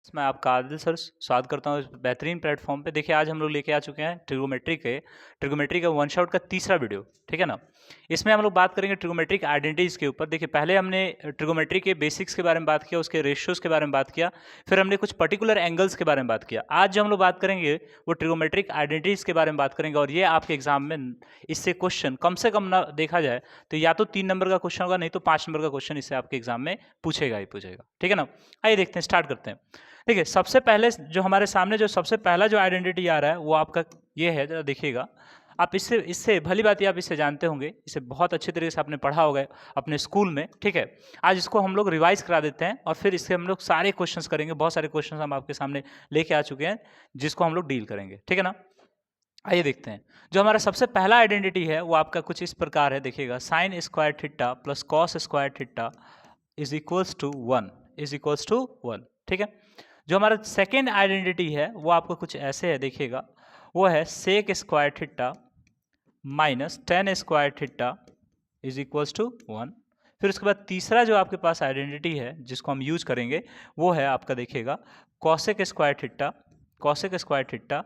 मैं आपका आदिल सर स्वागत करता हूँ इस बेहतरीन प्लेटफॉर्म पे। देखिए आज हम लोग लेके आ चुके हैं ट्रिगोमेट्री का वन शॉट का तीसरा वीडियो, ठीक है ना। इसमें हम लोग बात करेंगे ट्रिगोमेट्रिक आइडेंटिटीज़ के ऊपर। देखिए पहले हमने ट्रिगोमेट्री के बेसिक्स के बारे में बात किया, उसके रेशियोज के बारे में बात किया, फिर हमने कुछ पर्टिकुलर एंगल्स के बारे में बात किया। आज जो हम लोग बात करेंगे वो ट्रिगोमेट्रिक आइडेंटिटीज़ के बारे में बात करेंगे। और ये आपके एग्जाम में इससे क्वेश्चन कम से कम ना देखा जाए तो या तो 3 नंबर का क्वेश्चन होगा, नहीं तो 5 नंबर का क्वेश्चन इससे आपके एग्जाम में पूछेगा ही पूछेगा, ठीक है ना। आइए देखते हैं, स्टार्ट करते हैं। देखिए सबसे पहले जो हमारे सामने जो सबसे पहला जो आइडेंटिटी आ रहा है वो आपका ये है, जरा देखिएगा आप। इससे इससे भली बात आप इससे जानते होंगे, इसे बहुत अच्छे तरीके से आपने पढ़ा होगा अपने स्कूल में, ठीक है। आज इसको हम लोग रिवाइज करा देते हैं और फिर इससे हम लोग सारे क्वेश्चंस करेंगे। बहुत सारे क्वेश्चंस हम आपके सामने लेके आ चुके हैं जिसको हम लोग डील करेंगे, ठीक है ना। आइए देखते हैं। जो हमारा सबसे पहला आइडेंटिटी है वो आपका कुछ इस प्रकार है, देखिएगा sine square theta plus cos square theta is equals to 1, ठीक है। जो हमारा सेकेंड आइडेंटिटी है वो आपको कुछ ऐसे है, देखिएगा वो है सेक square theta minus tan square theta is equals to 1। फिर उसके बाद तीसरा जो आपके पास आइडेंटिटी है जिसको हम यूज करेंगे वो है आपका, देखिएगा cosec square theta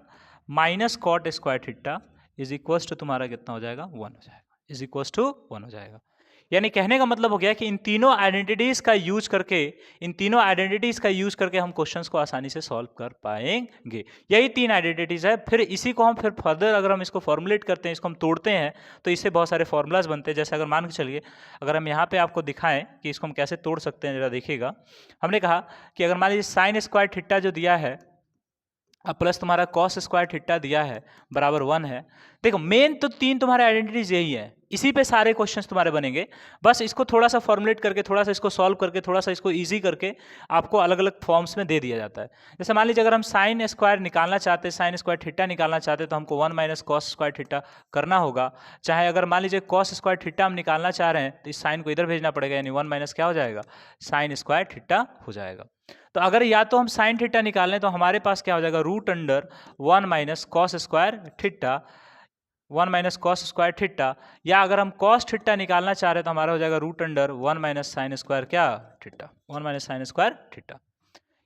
minus cot square theta is equals to तुम्हारा कितना हो जाएगा, 1 हो जाएगा, इज इक्वल्स टू 1 हो जाएगा। यानी कहने का मतलब हो गया कि इन तीनों आइडेंटिटीज का यूज करके हम क्वेश्चंस को आसानी से सॉल्व कर पाएंगे। यही 3 आइडेंटिटीज है। फिर इसी को हम फिर फर्दर अगर हम इसको फॉर्मुलेट करते हैं, इसको हम तोड़ते हैं तो इससे बहुत सारे फॉर्मूलाज बनते हैं। जैसे अगर मान के चलिए, अगर हम यहाँ पे आपको दिखाएं कि इसको हम कैसे तोड़ सकते हैं, जरा देखिएगा। हमने कहा कि अगर मान लीजिए साइन स्क्वायर थीटा जो दिया है प्लस तुम्हारा कॉस स्क्वायर थीटा दिया है बराबर 1 है। देखो मेन तो 3 तुम्हारे आइडेंटिटीज यही है, इसी पे सारे क्वेश्चंस तुम्हारे बनेंगे। बस इसको थोड़ा सा फॉर्मुलेट करके, थोड़ा सा इसको सॉल्व करके, थोड़ा सा इसको इजी करके आपको अलग अलग फॉर्म्स में दे दिया जाता है। जैसे मान लीजिए अगर हम साइन स्क्वायर निकालना चाहते हैं, साइन स्क्वायर थीटा निकालना चाहते हैं, तो हमको 1 माइनस कॉस स्क्वायर थीटा करना होगा। चाहे अगर मान लीजिए कॉस स्क्वायर थीटा हम निकालना चाह रहे हैं तो इस साइन को इधर भेजना पड़ेगा, यानी 1 माइनस क्या हो जाएगा, साइन स्क्वायर थीटा हो जाएगा। तो अगर या तो हम साइन थीटा निकालें तो हमारे पास क्या हो जाएगा, root under 1 minus cos square theta, या अगर हम कॉस थीटा निकालना चाह रहे हैं तो हमारा हो जाएगा root under 1 minus sine square क्या theta, 1 minus sine square theta.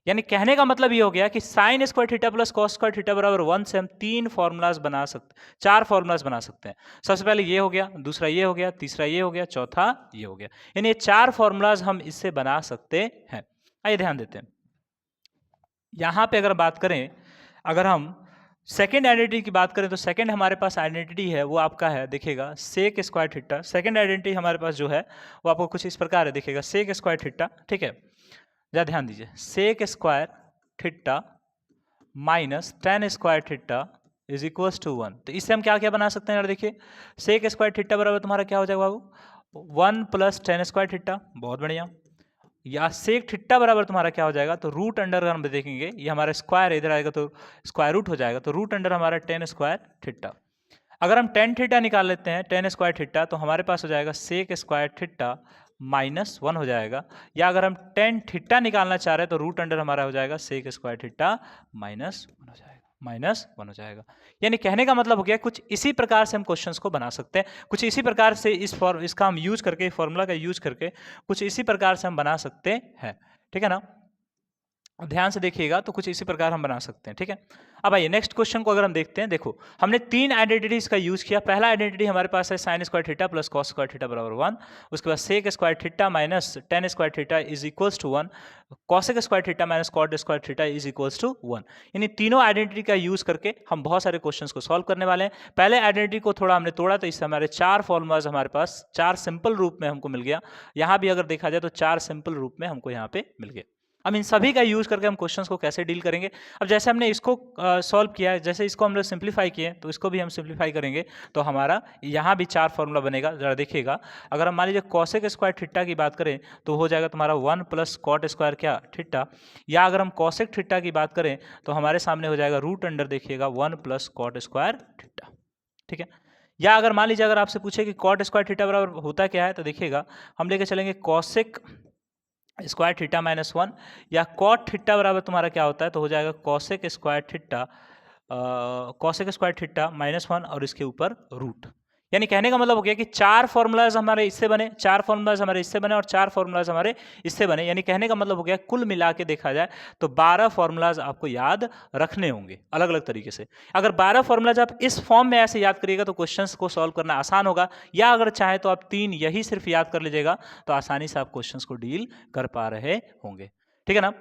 यानी कहने का मतलब ये हो गया कि sine square theta plus cos square theta बराबर 1 से हम 4 फॉर्मूलाज बना सकते हैं। सबसे पहले ये हो गया, दूसरा ये हो गया, तीसरा ये हो गया, चौथा ये हो गया। यानी ये 4 फॉर्मूलाज हम इससे बना सकते हैं। आइए ध्यान देते हैं। यहाँ पे अगर बात करें, अगर हम सेकेंड आइडेंटिटी की बात करें तो सेकेंड हमारे पास आइडेंटिटी है वो आपका है, देखिएगा sec square theta. Second identity हमारे पास जो है वो आपको कुछ इस प्रकार है, देखिएगा सेक स्क्वायर थीटा, ठीक है। जरा ध्यान दीजिए, sec square theta minus tan square theta is equals to 1। तो इससे हम क्या क्या बना सकते हैं, देखिए सेक स्क्वायर थीटा बराबर तुम्हारा क्या हो जाएगा बाबू, 1 प्लस टेन स्क्वायर थीटा, बहुत बढ़िया। या सेक थीटा बराबर तुम्हारा क्या हो जाएगा, तो रूट अंडर हम देखेंगे, ये हमारा स्क्वायर इधर आएगा तो स्क्वायर रूट हो जाएगा, तो रूट अंडर हमारा 10 स्क्वायर थीटा। अगर हम 10 थीटा निकाल लेते हैं, 10 स्क्वायर थीटा, तो हमारे पास हो जाएगा सेक स्क्वायर थीटा माइनस 1 हो जाएगा। या अगर हम 10 थीटा निकालना चाह रहे हैं तो रूट अंडर हमारा हो जाएगा सेक स्क्वायर थीटा माइनस 1 हो जाएगा, -1 हो जाएगा। यानी कहने का मतलब हो गया कुछ इसी प्रकार से हम क्वेश्चंस को बना सकते हैं, कुछ इसी प्रकार से इसका हम यूज करके, फॉर्मूला का यूज करके कुछ इसी प्रकार से हम बना सकते हैं, ठीक है ना। ध्यान से देखिएगा तो कुछ इसी प्रकार हम बना सकते हैं, ठीक है। अब आइए नेक्स्ट क्वेश्चन को अगर हम देखते हैं। देखो हमने 3 आइडेंटिटीज का यूज किया। पहला आइडेंटिटी हमारे पास है sine square theta plus cos square theta बराबर 1। उसके बाद sec square theta minus tan square theta is equals to 1, cosec square theta minus cot square theta is equals to 1। यानी तीनों आइडेंटिटी का यूज करके हम बहुत सारे क्वेश्चंस को सॉल्व करने वाले हैं। पहले आइडेंटिटी को थोड़ा हमने तोड़ा तो इससे हमारे 4 फॉर्मूलाज हमारे पास 4 सिंपल रूप में हमको मिल गया। यहाँ भी अगर देखा जाए तो 4 सिंपल रूप में हमको यहाँ पे मिल गया। अब इन सभी का यूज करके हम क्वेश्चंस को कैसे डील करेंगे। अब जैसे हमने इसको सॉल्व किया है, जैसे इसको हम लोग सिंप्लीफाई किए तो इसको भी हम सिंप्लीफाई करेंगे तो हमारा यहाँ भी 4 फॉर्मूला बनेगा। जरा देखिएगा, अगर हम मान लीजिए कॉसेक स्क्वायर थीटा की बात करें तो हो जाएगा तुम्हारा 1 प्लस कॉट स्क्वायर क्या थीटा। या अगर हम कॉसेक थीटा की बात करें तो हमारे सामने हो जाएगा रूट अंडर, देखिएगा 1 प्लस कॉट स्क्वायर थीटा, ठीक है। या अगर मान लीजिए अगर आपसे पूछे कि कॉट स्क्वायर थीटा बराबर होता क्या है, तो देखिएगा हम लेके चलेंगे कॉसेक स्क्वायर थीटा माइनस 1, या कॉट थीटा बराबर तुम्हारा क्या होता है, तो हो जाएगा कॉसेक स्क्वायर थीटा माइनस 1 और इसके ऊपर रूट। यानी कहने का मतलब हो गया कि 4 फॉर्मूलाज हमारे इससे बने, 4 फॉर्मूलाज हमारे इससे बने और 4 फॉर्मूलाज हमारे इससे बने। यानी कहने का मतलब हो गया कुल मिला के देखा जाए तो 12 फॉर्मूलाज आपको याद रखने होंगे अलग अलग तरीके से। अगर 12 फॉर्मूलाज आप इस फॉर्म में ऐसे याद करिएगा तो क्वेश्चंस को सॉल्व करना आसान होगा, या अगर चाहे तो आप 3 यही सिर्फ याद कर लीजिएगा तो आसानी से आप क्वेश्चंस को डील कर पा रहे होंगे। ठीक है ना?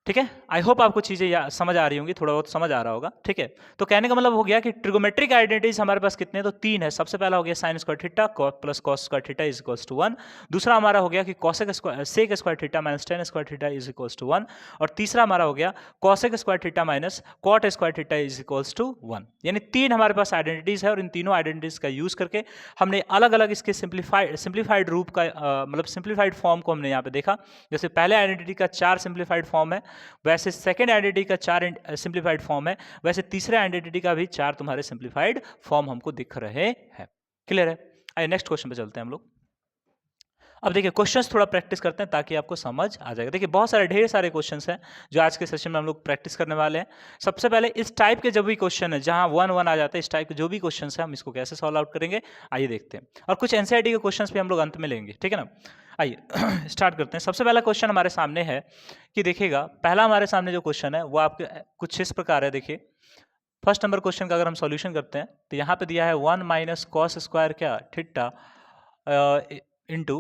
ठीक है, आई होप आपको चीजें समझ आ रही होंगी, थोड़ा बहुत समझ आ रहा होगा। ठीक है, तो कहने का मतलब हो गया कि ट्रिगोमेट्रिक आइडेंटिटीज हमारे पास कितने, तो 3 है। सबसे पहला हो गया sine square theta plus cos square theta is equals to 1। दूसरा हमारा हो गया कि cosec square sec square theta minus tan square theta is equals to 1। और तीसरा हमारा हो गया cosec square theta minus cot square theta is equals to 1। यानी 3 हमारे पास आइडेंटिटीज है और इन तीनों आइडेंटिटीज का यूज करके हमने अलग अलग इसके सिंप्लीफाइड रूप का मतलब सिंप्लीफाइड फॉर्म को हमने यहाँ पे देखा। जैसे पहले आइडेंटिटी का 4 सिंप्लीफाइड फॉर्म है, वैसे सेकेंड आइडेंटिटी का 4 सिंप्लीफाइड फॉर्म है, वैसे तीसरे आइडेंटिटी का भी 4 तुम्हारे सिंप्लीफाइड फॉर्म हमको दिख रहे हैं। क्लियर है? आइए नेक्स्ट क्वेश्चन पे चलते हैं हम लोग। अब देखिए क्वेश्चंस थोड़ा प्रैक्टिस करते हैं ताकि आपको समझ आ जाएगा। देखिए बहुत सारे ढेर सारे क्वेश्चंस हैं जो आज के सेशन में हम लोग प्रैक्टिस करने वाले हैं। सबसे पहले इस टाइप के जो भी क्वेश्चन है जहां 1 1 आ जाता है, इस टाइप के जो भी क्वेश्चंस हैं हम इसको कैसे सॉल्व आउट करेंगे आइए देखते हैं। और कुछ एनसीईआरटी के क्वेश्चंस भी हम लोग अंत में लेंगे। ठीक है ना? आइए स्टार्ट करते हैं। सबसे पहला क्वेश्चन हमारे सामने है कि देखिएगा पहला हमारे सामने जो क्वेश्चन है वो आपके कुछ इस प्रकार है। देखिए फर्स्ट नंबर क्वेश्चन का अगर हम सॉल्यूशन करते हैं तो यहाँ पे दिया है 1 माइनस कॉस स्क्वायर क्या theta into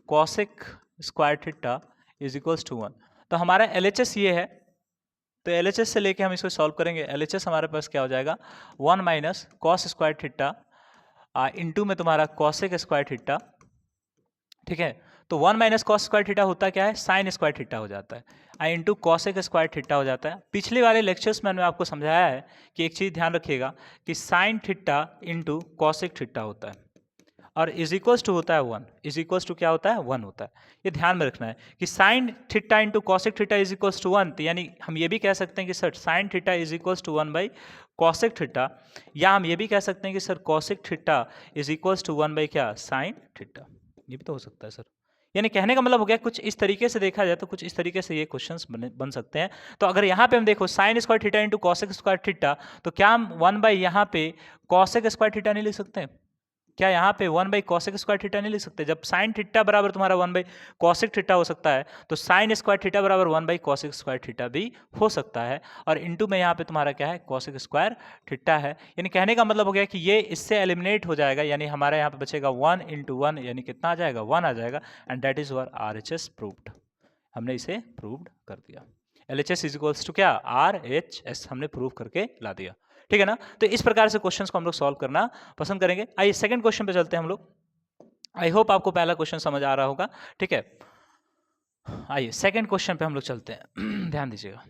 cosec square theta is equals to 1। तो हमारा LHS ये है, तो LHS से लेके हम इसको सॉल्व करेंगे। LHS हमारे पास क्या हो जाएगा 1 minus cos square theta into में तुम्हारा कॉसेक स्क्वायर थीटा। ठीक है, तो 1 माइनस कॉस स्क्वायर थीटा होता क्या है, साइन स्क्वायर थीटा हो जाता है, इंटू कॉसेक स्क्वायर थीटा हो जाता है। पिछले वाले लेक्चर्स में मैंने आपको समझाया है कि एक चीज़ ध्यान रखिएगा कि sine theta into cosec theta होता है और इज इक्वल्स टू होता है 1। इज इक्वल्स टू क्या होता है 1 होता है। ये ध्यान में रखना है कि sine theta into cosec theta is equals to 1, तो यानी हम ये भी कह सकते हैं कि sir sine theta is equals to 1 by cosec theta, या हम ये भी कह सकते हैं कि sir cosec theta is equals to 1 by क्या साइन थीटा। ये भी तो हो सकता है सर। यानी कहने का मतलब हो गया कुछ इस तरीके से देखा जाए तो कुछ इस तरीके से ये क्वेश्चंस बन सकते हैं। तो अगर यहाँ पे हम देखो sign square theta into cosec square theta, तो क्या हम 1 बाई यहाँ पे कॉसेक स्क्वायर थीटा नहीं लिख सकते? क्या यहाँ पे 1 बाई कॉसेक स्क्वायर थीटा नहीं लिख सकते? जब साइन थीटा बराबर तुम्हारा 1 बाई कॉसेक थीटा हो सकता है तो साइन स्क्वायर थीटा बराबर 1 बाई कॉसेक स्क्वायर थीटा भी हो सकता है। और इनटू में यहाँ पे तुम्हारा क्या है कॉसेक स्क्वायर थीटा है। यानी कहने का मतलब हो गया कि ये इससे एलिमिनेट हो जाएगा, यानी हमारे यहाँ पे बचेगा 1 इंटू 1, यानी कितना आ जाएगा 1 आ जाएगा। And that is were RHS proved. हमने इसे प्रूव्ड कर दिया। LHS इज इक्वल्स टू क्या RHS हमने प्रूव करके ला दिया। ठीक है ना? तो इस प्रकार से क्वेश्चंस को हम लोग सॉल्व करना पसंद करेंगे। आइए सेकंड क्वेश्चन पे चलते हैं हम लोग। आई होप आपको पहला क्वेश्चन समझ आ रहा होगा। ठीक है, आइए सेकंड क्वेश्चन पे हम लोग चलते हैं। ध्यान दीजिएगा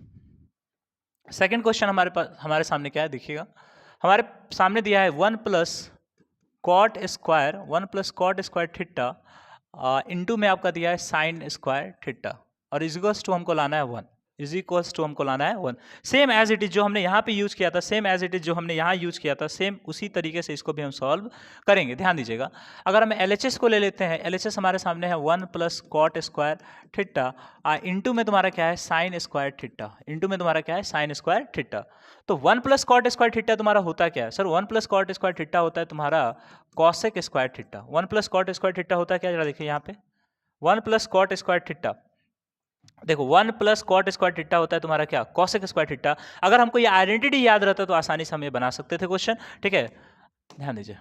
सेकंड क्वेश्चन हमारे सामने क्या है, देखिएगा हमारे सामने दिया है 1 plus cot square theta into में आपका दिया है साइन स्क्वायर थीटा और इज इक्वल्स टू हमको लाना है 1। इज इक्वल्स टू हमको लाना है 1। सेम एज इट इज जो हमने यहाँ पे यूज किया था, सेम एज इट इज जो हमने यहाँ यूज किया था, सेम उसी तरीके से इसको भी हम सॉल्व करेंगे। ध्यान दीजिएगा अगर हम LHS को ले लेते हैं, LHS हमारे सामने है 1 plus cot square theta into में तुम्हारा क्या है साइन स्क्वायर थीटा, इंटू में तुम्हारा क्या है साइन स्क्वायर थीटा। तो 1 प्लस कॉट स्क्वायर थीटा तुम्हारा होता क्या है sir? 1 plus cot square theta होता है तुम्हारा cosec square theta. 1 plus cot square theta होता है क्या, जरा देखिए यहाँ पे 1 प्लस कॉट स्क्वायर थीटा, देखो 1 प्लस कॉट स्क्वायर थीटा होता है तुम्हारा क्या कॉसेक स्क्वायर थीटा। अगर हमको ये आइडेंटिटी याद रहता तो आसानी से हम ये बना सकते थे क्वेश्चन। ठीक है, ध्यान दीजिए।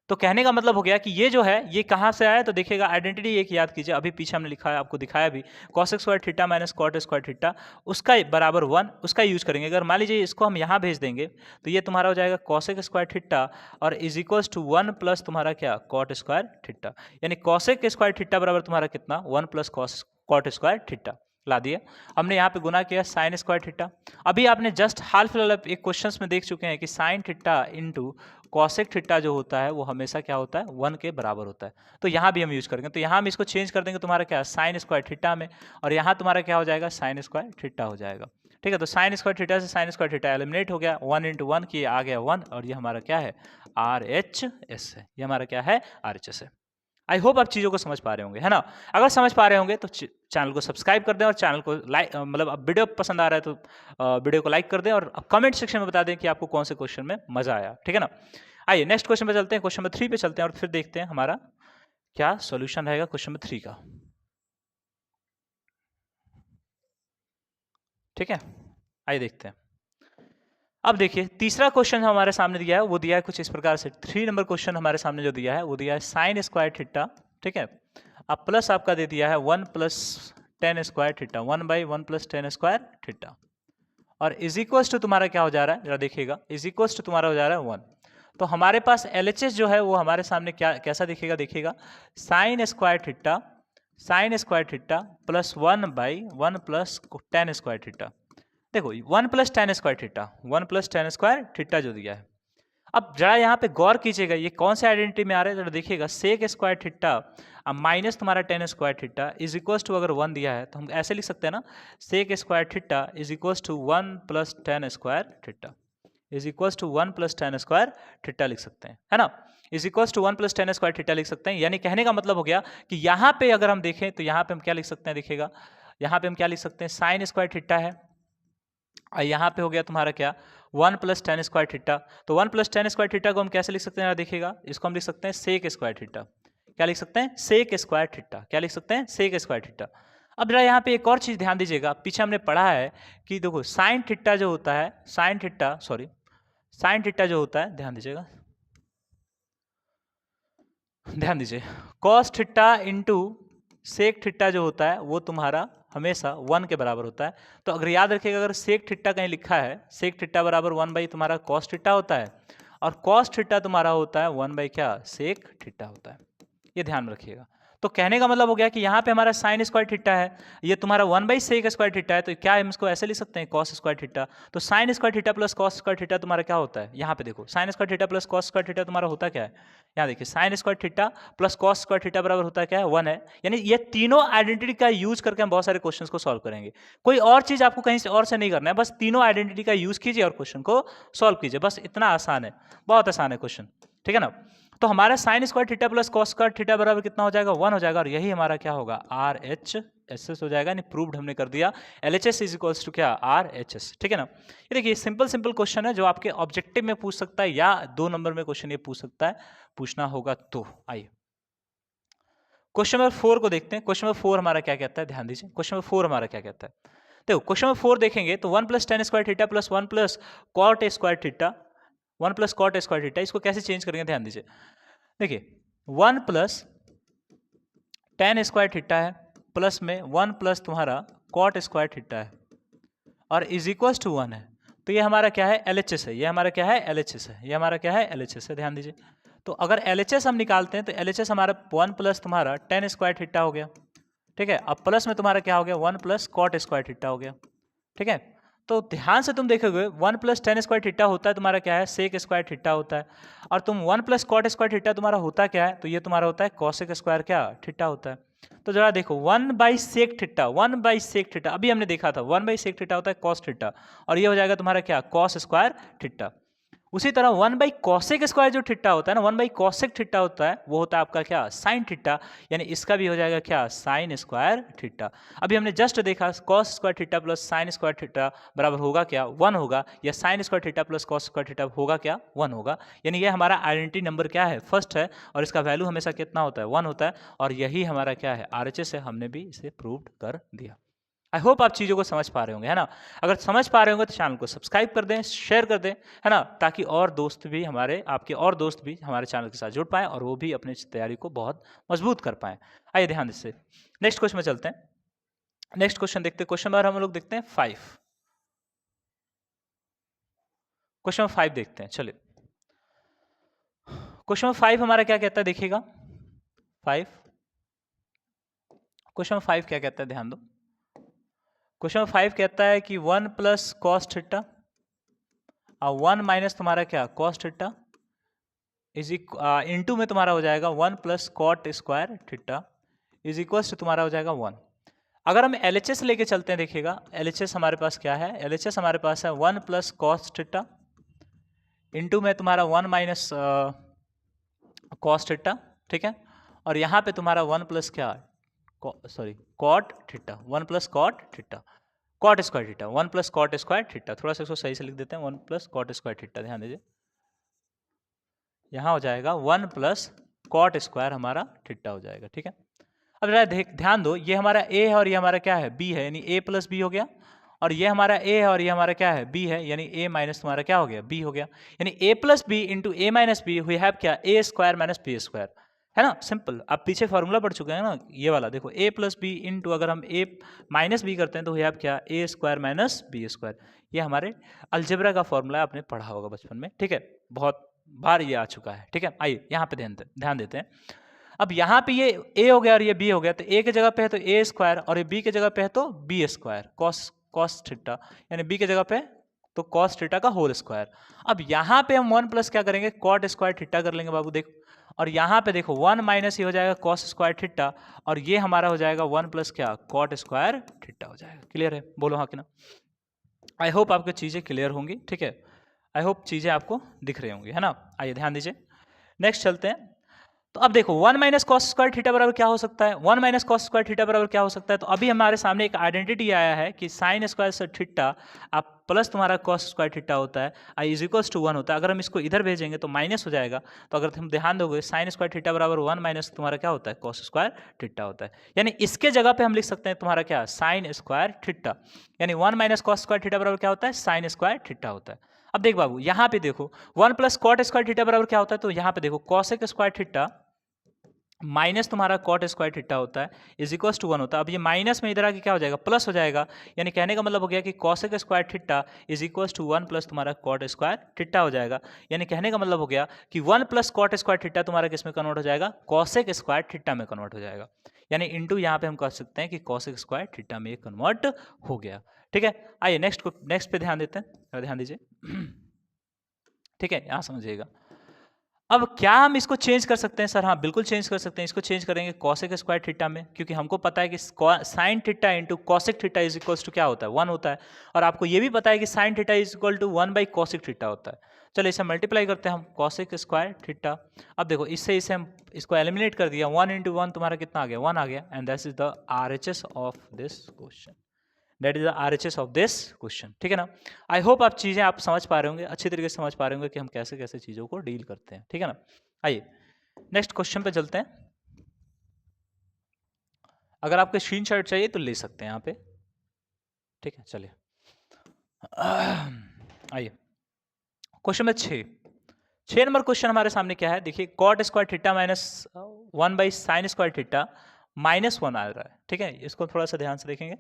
तो कहने का मतलब हो गया कि ये जो है ये कहाँ से आया, तो देखिएगा आइडेंटिटी एक याद कीजिए, अभी पीछे हमने लिखा है आपको दिखाया भी, cosec square theta minus cot square theta उसका बराबर 1, उसका यूज करेंगे। अगर मान लीजिए इसको हम यहाँ भेज देंगे तो ये तुम्हारा हो जाएगा कॉसेक स्क्वायर थीटा और इज इक्वल्स टू 1 प्लस तुम्हारा क्या कॉट स्क्वायर थीटा, यानी कॉसेक स्क्वायर थीटा बराबर तुम्हारा कितना 1 प्लस कॉट स्क्वायर थीटा ला दिया। हमने यहाँ पे गुना किया साइन स्क्वायर थीटा। अभी आपने जस्ट हाल फिलहाल एक क्वेश्चंस में देख चुके हैं कि sine theta into cosec theta जो होता है वो हमेशा क्या होता है 1 के बराबर होता है। तो यहाँ भी हम यूज करेंगे, तो यहाँ हम इसको चेंज कर देंगे तुम्हारा क्या साइन स्क्वायर थीटा में, और यहाँ तुम्हारा क्या हो जाएगा साइन स्क्वायर थीटा हो जाएगा। ठीक है, तो साइन स्क्वायर थीटा से साइन स्क्वायर थीटा एलिमिनेट हो गया, 1 इंटू 1 की आ गया 1, और ये हमारा क्या है RHS है। ये हमारा क्या है RHS है। आई होप आप चीज़ों को समझ पा रहे होंगे, है ना? अगर समझ पा रहे होंगे तो चैनल को सब्सक्राइब कर दें और चैनल को लाइक, मतलब अब वीडियो पसंद आ रहा है तो वीडियो को लाइक कर दें और कमेंट सेक्शन में बता दें कि आपको कौन से क्वेश्चन में मजा आया। ठीक है ना? आइए नेक्स्ट क्वेश्चन पे चलते हैं, क्वेश्चन नंबर 3 पे चलते हैं और फिर देखते हैं हमारा क्या सॉल्यूशन रहेगा क्वेश्चन नंबर 3 का। ठीक है, आइए देखते हैं। अब देखिए तीसरा क्वेश्चन हमारे सामने दिया है, वो दिया है कुछ इस प्रकार से। 3 नंबर क्वेश्चन हमारे सामने जो दिया है वो दिया है साइन स्क्वायर थीटा, ठीक है। अब प्लस आपका दे दिया है 1 plus tan square theta, 1/1 plus tan square theta, और इज इक्वल्स टू तुम्हारा क्या हो जा रहा है जरा देखिएगा, इज इक्वल्स टू तुम्हारा हो जा रहा है 1। तो हमारे पास LHS जो है वो हमारे सामने क्या कैसा दिखेगा, देखिएगा sine square theta plus 1/1 plus tan square theta. देखो 1 प्लस टेन स्क्वायर थीटा जो दिया है। अब जरा यहाँ पे गौर कीजिएगा, ये कौन से आइडेंटिटी में आ रहा है जरा देखिएगा, सेक स्क्वायर थीटा अब माइनस तुम्हारा tan square theta is equals to, अगर 1 दिया है तो हम ऐसे लिख सकते हैं ना, sec square theta is equals to 1 plus tan square theta is equals to 1 plus tan square theta लिख सकते हैं, है ना। Is equals to 1 plus tan square theta लिख सकते हैं। यानी कहने का मतलब हो गया कि यहाँ पे अगर हम देखें तो यहाँ पे हम क्या लिख सकते हैं, देखिएगा यहाँ पे हम क्या लिख सकते हैं, साइन स्क्वायर थीटा है, और यहाँ पे हो गया तुम्हारा क्या 1 प्लस टेन स्क्वायर थीटा। तो 1 प्लस टेन स्क्वायर थीटा को हम कैसे लिख सकते हैं, देखिएगा इसको हम लिख सकते हैं सेक स्क्वायर थीटा। क्या लिख सकते हैं, सेक स्क्वायर थीटा। क्या लिख सकते हैं, सेक स्क्वायर थीटा। अब जरा यहाँ पे एक और चीज ध्यान दीजिएगा, पीछे हमने पढ़ा है कि देखो साइन थीटा जो होता है, साइन थीटा जो होता है, ध्यान दीजिएगा, ध्यान दीजिए, cos theta into sec theta जो होता है वो तुम्हारा हमेशा 1 के बराबर होता है। तो अगर याद रखिएगा, अगर सेक थीटा कहीं लिखा है, सेक थीटा बराबर 1 तुम्हारा कॉस थीटा होता है, और कॉस थीटा तुम्हारा होता है 1 क्या, सेक थीटा होता है। ये ध्यान में रखिएगा। तो कहने का मतलब हो गया कि यहाँ पे हमारा साइन स्क्वायर थीटा है, ये तुम्हारा 1/सेक स्क्वायर थीटा है, तो क्या हम इसको ऐसे लिख सकते हैं, कॉस स्क्वायर थीटा। तो sign square theta plus cos square theta तुम्हारा क्या होता है, यहाँ पे देखो sign square theta plus cos square theta तुम्हारा होता क्या है, यहाँ देखिए sign square theta plus cos square theta बराबर होता है क्या है, 1 है। यानी ये तीनों आइडेंटिटी का यूज करके हम बहुत सारे क्वेश्चन को सॉल्व करेंगे। कोई और चीज आपको कहीं से और से नहीं करना है, बस तीनों आइडेंटिटी का यूज कीजिए और क्वेश्चन को सॉल्व कीजिए, बस इतना आसान है, बहुत आसान है क्वेश्चन, ठीक है ना। तो हमारा sign square theta plus cos square theta बराबर कितना हो जाएगा, 1 हो जाएगा, और यही हमारा क्या होगा, RHS हो जाएगा, यानी प्रूव्ड हमने कर दिया, LHS इज इक्वल्स टू क्या, RHS, ठीक है ना। ये देखिए सिंपल क्वेश्चन है जो आपके ऑब्जेक्टिव में पूछ सकता है या 2 नंबर में क्वेश्चन ये पूछ सकता है, पूछना होगा तो। आइए क्वेश्चन नंबर 4 को देखते हैं। क्वेश्चन नंबर 4 हमारा क्या कहता है, ध्यान दीजिए, क्वेश्चन नंबर 4 हमारा क्या कहता है। देखो क्वेश्चन नंबर 4 देखेंगे तो 1 plus tan square theta plus 1 plus cot square theta, 1 plus cot square theta, इसको कैसे चेंज करेंगे, ध्यान दीजिए। देखिए 1 प्लस टेन स्क्वायर थीटा है, प्लस में 1 प्लस तुम्हारा कॉट स्क्वायर थीटा है, और इज इक्वल्स टू 1 है। तो ये हमारा क्या है, LHS है, ये हमारा क्या है, LHS है, ये हमारा क्या है, LHS है, ध्यान दीजिए। तो अगर LHS हम निकालते हैं तो LHS हमारा 1 प्लस तुम्हारा टेन स्क्वायर थीटा हो गया, ठीक है। अब प्लस में तुम्हारा क्या हो गया, 1 प्लस कॉट स्क्वायर थीटा हो गया, ठीक है। तो ध्यान से तुम देखोगे 1 प्लस टेन स्क्वायर थीटा होता है तुम्हारा क्या है, सेक स्क्वायर थीटा होता है, और तुम 1 प्लस कॉट स्क्वायर थीटा तुम्हारा होता क्या है, तो ये तुम्हारा होता है कॉसेक स्क्वायर क्या थीटा होता है। तो जरा देखो 1/सेक थीटा, 1/सेक थीटा अभी हमने देखा था, 1/सेक थीटा होता है कॉस थीटा, और ये हो जाएगा तुम्हारा क्या, कॉस स्क्वायर थीटा। उसी तरह 1/कॉसेक स्क्वायर जो थीटा होता है ना, 1/कॉसेक थीटा होता है, वो होता है आपका क्या, साइन थीटा, यानी इसका भी हो जाएगा क्या, साइन स्क्वायर थीटा। अभी हमने जस्ट देखा cos square theta plus sign square theta बराबर होगा क्या, 1 होगा, या sign square theta plus cos square theta होगा क्या, 1 होगा। यानी ये हमारा आइडेंटिटी नंबर क्या है, फर्स्ट है, और इसका वैल्यू हमेशा कितना होता है, 1 होता है, और यही हमारा क्या है, RHS है, हमने भी इसे प्रूव कर दिया। आई होप आप चीज़ों को समझ पा रहे होंगे, है ना। अगर समझ पा रहे होंगे तो चैनल को सब्सक्राइब कर दें, शेयर कर दें, है ना, ताकि और दोस्त भी हमारे, आपके और दोस्त भी हमारे चैनल के साथ जुड़ पाएं और वो भी अपनी तैयारी को बहुत मजबूत कर पाएं। आइए ध्यान से नेक्स्ट क्वेश्चन में चलते हैं। नेक्स्ट क्वेश्चन देखते हैं, क्वेश्चन नंबर हम लोग देखते हैं 5। क्वेश्चन नंबर 5 देखते हैं, चलिए क्वेश्चन नंबर 5 हमारा क्या कहता है, देखिएगा 5, क्वेश्चन नंबर 5 क्या कहता है, ध्यान दो। क्वेश्चन नंबर 5 कहता है कि 1 प्लस कॉस थीटा और 1 माइनस तुम्हारा क्या, कॉस थीटा इज इनटू में तुम्हारा हो जाएगा 1 plus cot square theta is equals to तुम्हारा हो जाएगा 1। अगर हम LHS लेके चलते हैं, देखिएगा LHS हमारे पास क्या है, LHS हमारे पास है 1 प्लस कॉस थीटा इंटू में तुम्हारा 1 माइनस कॉस थीटा, ठीक है। और यहाँ पे तुम्हारा 1 प्लस क्या, sorry cot theta, 1 plus cot theta, cot square theta, 1 plus cot square theta, थोड़ा सा इसको सही से लिख देते हैं, 1 प्लस कॉट स्क्वायर थीटा, ध्यान दीजिए। यहाँ हो जाएगा 1 प्लस कॉट स्क्वायर हमारा थीटा हो जाएगा। ठीक है, अब जरा ध्यान दो, ये हमारा a है और ये हमारा क्या है, b है, यानी a प्लस बी हो गया, और ये हमारा a है और ये हमारा क्या है, b है, यानी a माइनस तुम्हारा क्या हो गया, b हो गया, यानी a plus B into A minus B, we have क्या, a square minus B square, है ना, सिंपल। आप पीछे फॉर्मूला पढ़ चुके हैं ना, ये वाला देखो, a प्लस बी इंटू अगर हम a माइनस बी करते हैं तो वी हैव क्या, a square minus B square. ये हमारे अलजेब्रा का फॉर्मूला आपने पढ़ा होगा बचपन में। ठीक है, बहुत बार ये आ चुका है। ठीक है, आइए यहाँ पे ध्यान देते हैं। अब यहाँ पे ये a हो गया और ये b हो गया, तो a की जगह पे है तो a स्क्वायर और ये b की जगह पे है तो b स्क्वायर कॉस थीटा, यानी b की जगह पे तो कॉस थीटा का होल स्क्वायर। अब यहाँ पे हम 1 प्लस क्या करेंगे, कॉट स्क्वायर थीटा कर लेंगे बाबू, देखो, और यहाँ पे देखो 1 माइनस ये हो जाएगा कॉस स्क्वायर थीटा, और ये हमारा हो जाएगा 1 प्लस क्या, कॉट स्क्वायर थीटा हो जाएगा। क्लियर है, बोलो हाँ कि ना। आई होप आपको चीज़ें क्लियर होंगी। ठीक है, आई होप चीज़ें आपको दिख रही होंगी, है ना। आइए ध्यान दीजिए, नेक्स्ट चलते हैं। तो अब देखो 1 माइनस कॉस स्क्वायर थीटा बराबर क्या हो सकता है, 1 माइनस कॉस स्क्वायर थीटा बराबर क्या हो सकता है, तो अभी हमारे सामने एक आइडेंटिटी आया है कि साइन स्क्वायर से थीटा आप प्लस तुम्हारा कॉस स्क्वायर थीटा होता है, आई इज इक्वल्स टू 1 होता है। अगर हम इसको इधर भेजेंगे तो माइनस हो जाएगा, तो अगर तुम ध्यान दोगे साइन स्क्वायर थीटा बराबर 1 माइनस तुम्हारा क्या होता है, कॉस स्क्वायर थीटा होता है, यानी इसके जगह पे हम लिख सकते हैं तुम्हारा क्या, साइन स्क्वायर थीटा, यानी 1 माइनस कॉस स्क्वायर थीटा बराबर क्या होता है, साइन स्क्वायर थीटा होता है। अब देख बाबू, यहाँ पे देखो 1 प्लस कॉट स्क्वायर थीटा बराबर क्या होता है, तो यहाँ पे देखो कॉसेक स्क्वायर थीटा माइनस तुम्हारा कॉट स्क्वायर थीटा होता है इज इक्वल्स टू 1 होता है। अब ये माइनस में इधर आके क्या हो जाएगा, प्लस हो जाएगा, यानी कहने का मतलब हो गया कि cosec square theta is equals to 1 plus तुम्हारा कॉट स्क्वायर थीटा हो जाएगा, यानी कहने का मतलब हो गया कि 1 प्लस कॉट स्क्वायर थीटा तुम्हारा किस में कन्वर्ट हो जाएगा, कॉसेक स्क्वायर थीटा में कन्वर्ट हो जाएगा, यानी इंटू यहाँ पे हम कह सकते हैं कि कॉसेक स्क्वायर थीटा में कन्वर्ट हो गया। ठीक है, आइए नेक्स्ट पे ध्यान देते हैं, ध्यान दीजिए। ठीक है, यहाँ समझिएगा। अब क्या हम इसको चेंज कर सकते हैं सर, हाँ बिल्कुल चेंज कर सकते हैं, इसको चेंज करेंगे कॉसेक स्क्वायर थीटा में, क्योंकि हमको पता है कि sine theta into cosec theta is equals to क्या होता है, 1 होता है, और आपको ये भी पता है कि sine theta is equal to 1 by cosec theta होता है। चलो इसे मल्टीप्लाई करते हैं हम, कॉसेक स्क्वायर थीटा। अब देखो इसे हम इसको एलिमिनेट कर दिया, 1 इंटू 1 तुम्हारा कितना आ गया, 1 आ गया, and that is the RHS of this question, that is the RHS of this question. ठीक है ना, आई होप आप चीज़ें आप समझ पा रहे होंगे, अच्छी तरीके से समझ पा रहे होंगे कि हम कैसे कैसे चीज़ों को डील करते हैं। ठीक है ना, आइए नेक्स्ट क्वेश्चन पे चलते हैं। अगर आपको स्क्रीनशॉट चाहिए तो ले सकते हैं यहाँ पे। ठीक है, चलिए आइए क्वेश्चन नंबर 6 नंबर क्वेश्चन हमारे सामने क्या है, देखिए cot square theta minus 1 by sine square theta -1 आ रहा है। ठीक है, इसको थोड़ा सा ध्यान से देखेंगे,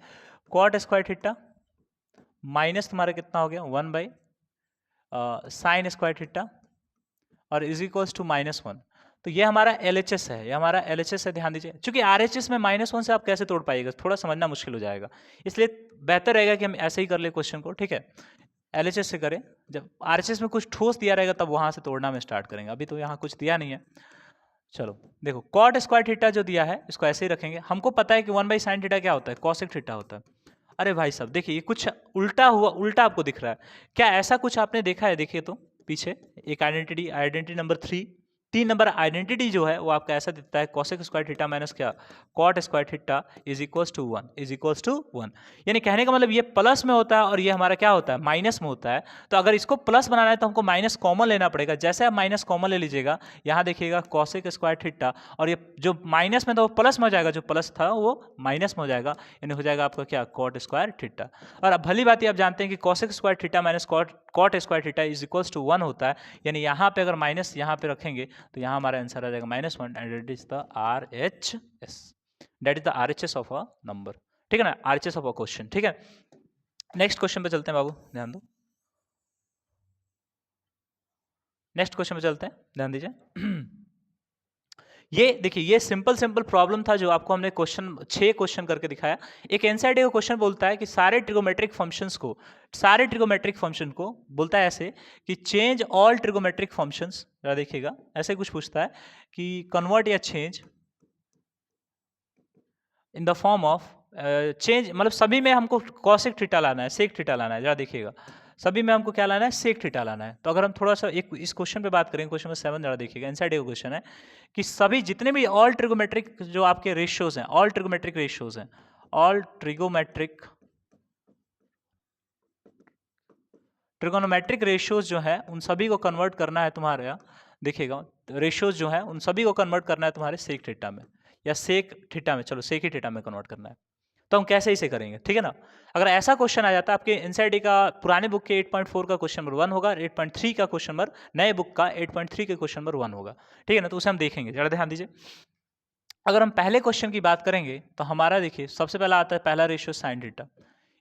कॉट स्क्वायर थीटा माइनस तुम्हारा कितना हो गया, 1 बाई साइन स्क्वायर थीटा और इज इक्वल्स टू -1। तो ये हमारा LHS है, ये हमारा LHS है, ध्यान दीजिए। चूंकि RHS में -1 से आप कैसे तोड़ पाइएगा, थोड़ा समझना मुश्किल हो जाएगा, इसलिए बेहतर रहेगा कि हम ऐसे ही कर ले क्वेश्चन को। ठीक है, LHS से करें, जब RHS में कुछ ठोस दिया रहेगा तब वहां से तोड़ना हम स्टार्ट करेंगे, अभी तो यहाँ कुछ दिया नहीं है। चलो देखो, कॉट स्क्वायर थीटा जो दिया है इसको ऐसे ही रखेंगे, हमको पता है कि 1 बाई साइन थीटा क्या होता है, कॉसेक थीटा होता है। अरे भाई साहब देखिए, ये कुछ उल्टा हुआ, उल्टा आपको दिख रहा है क्या, ऐसा कुछ आपने देखा है, देखिए तो पीछे एक आइडेंटिटी नंबर 3 नंबर आइडेंटिटी जो है वो आपका ऐसा दिखता है, कॉसेक स्क्वायर थीटा माइनस क्या, cot square theta is equals to 1, यानी कहने का मतलब ये प्लस में होता है और ये हमारा क्या होता है, माइनस में होता है। तो अगर इसको प्लस बनाना है तो हमको माइनस कॉमन लेना पड़ेगा, जैसे आप माइनस कॉमन ले लीजिएगा, यहाँ देखिएगा कॉसेक स्क्वायर थीटा, और ये जो माइनस में था वो प्लस में हो जाएगा, जो प्लस था वो माइनस में हो जाएगा, यानी हो जाएगा आपका क्या, कॉट स्क्वायर थीटा। और अब भली बात आप जानते हैं कि cosec square theta minus cot square theta is equals to 1 होता है, यानी यहाँ पे अगर माइनस यहाँ पे रखेंगे तो यहाँ हमारा आंसर आ जाएगा -1, and that is the RHS, that is the RHS of a number. ठीक है ना, RHS ऑफ अ क्वेश्चन। ठीक है, नेक्स्ट क्वेश्चन पे चलते हैं बाबू, ध्यान दो, नेक्स्ट क्वेश्चन पे चलते हैं, ध्यान दीजिए। ये देखिए, ये सिंपल प्रॉब्लम था जो आपको हमने 6 क्वेश्चन करके दिखाया। एक एनसीईआरटी का क्वेश्चन बोलता है कि सारे ट्रिगोमेट्रिक फंक्शन को बोलता है ऐसे कि चेंज ऑल ट्रिगोमेट्रिक फंक्शंस, जरा देखिएगा ऐसे कुछ पूछता है कि कन्वर्ट या change in the form of change, मतलब सभी में हमको कॉसेक थीटा लाना है, सेक थीटा लाना है, जरा देखिएगा सभी में हमको क्या लाना है, सेक थीटा लाना है। तो अगर हम थोड़ा सा एक इस क्वेश्चन पे बात करें, क्वेश्चन नंबर 7 जरा देखिएगा, एनसीईआरटी का क्वेश्चन है कि सभी जितने भी ऑल ट्रिगोमेट्रिक जो आपके रेशियोज हैं, ऑल ट्रिगोमेट्रिक ट्रिगोनोमेट्रिक रेशियोज जो है उन सभी को कन्वर्ट करना है तुम्हारे देखिएगा रेशियोज जो है उन सभी को कन्वर्ट करना है तुम्हारे सेक थीटा में या सेक थीटा में, चलो सेक ही थीटा में कन्वर्ट करना है, तो हम कैसे इसे करेंगे, ठीक है ना। अगर ऐसा क्वेश्चन आ जाता है आपके एनसीईआरटी का पुराने बुक के 8.4 का क्वेश्चन नंबर 1 होगा, 8.3 का क्वेश्चन नंबर नए बुक का 8.3 के क्वेश्चन नंबर 1 होगा, ठीक है ना, तो उसे हम देखेंगे, जरा ध्यान दीजिए। अगर हम पहले क्वेश्चन की बात करेंगे तो हमारा देखिए सबसे पहला आता है पहला रेशियो साइन थीटा,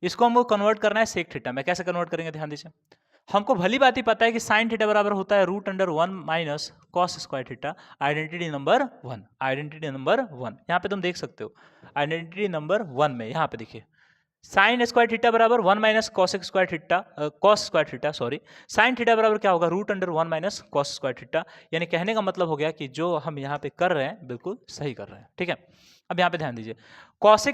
इसको हमको कन्वर्ट करना है सेक थीटा में। कैसे कन्वर्ट करेंगे, ध्यान दीजिए। हमको भली बात ही पता है कि साइन थीटा बराबर होता है √1 minus cos square theta, identity number 1, identity number 1 यहाँ पे तुम देख सकते हो, आइडेंटिटी नंबर 1 में यहाँ पे देखिए साइन स्क्वायर थीटा बराबर 1 minus cos square theta, cos square theta sorry, sine theta बराबर क्या होगा √1 माइनस कॉस स्क्वायर थीटा। यानी कहने का मतलब हो गया कि जो हम यहाँ पे कर रहे हैं बिल्कुल सही कर रहे हैं, ठीक है। अब यहाँ पे ध्यान दीजिए, कॉस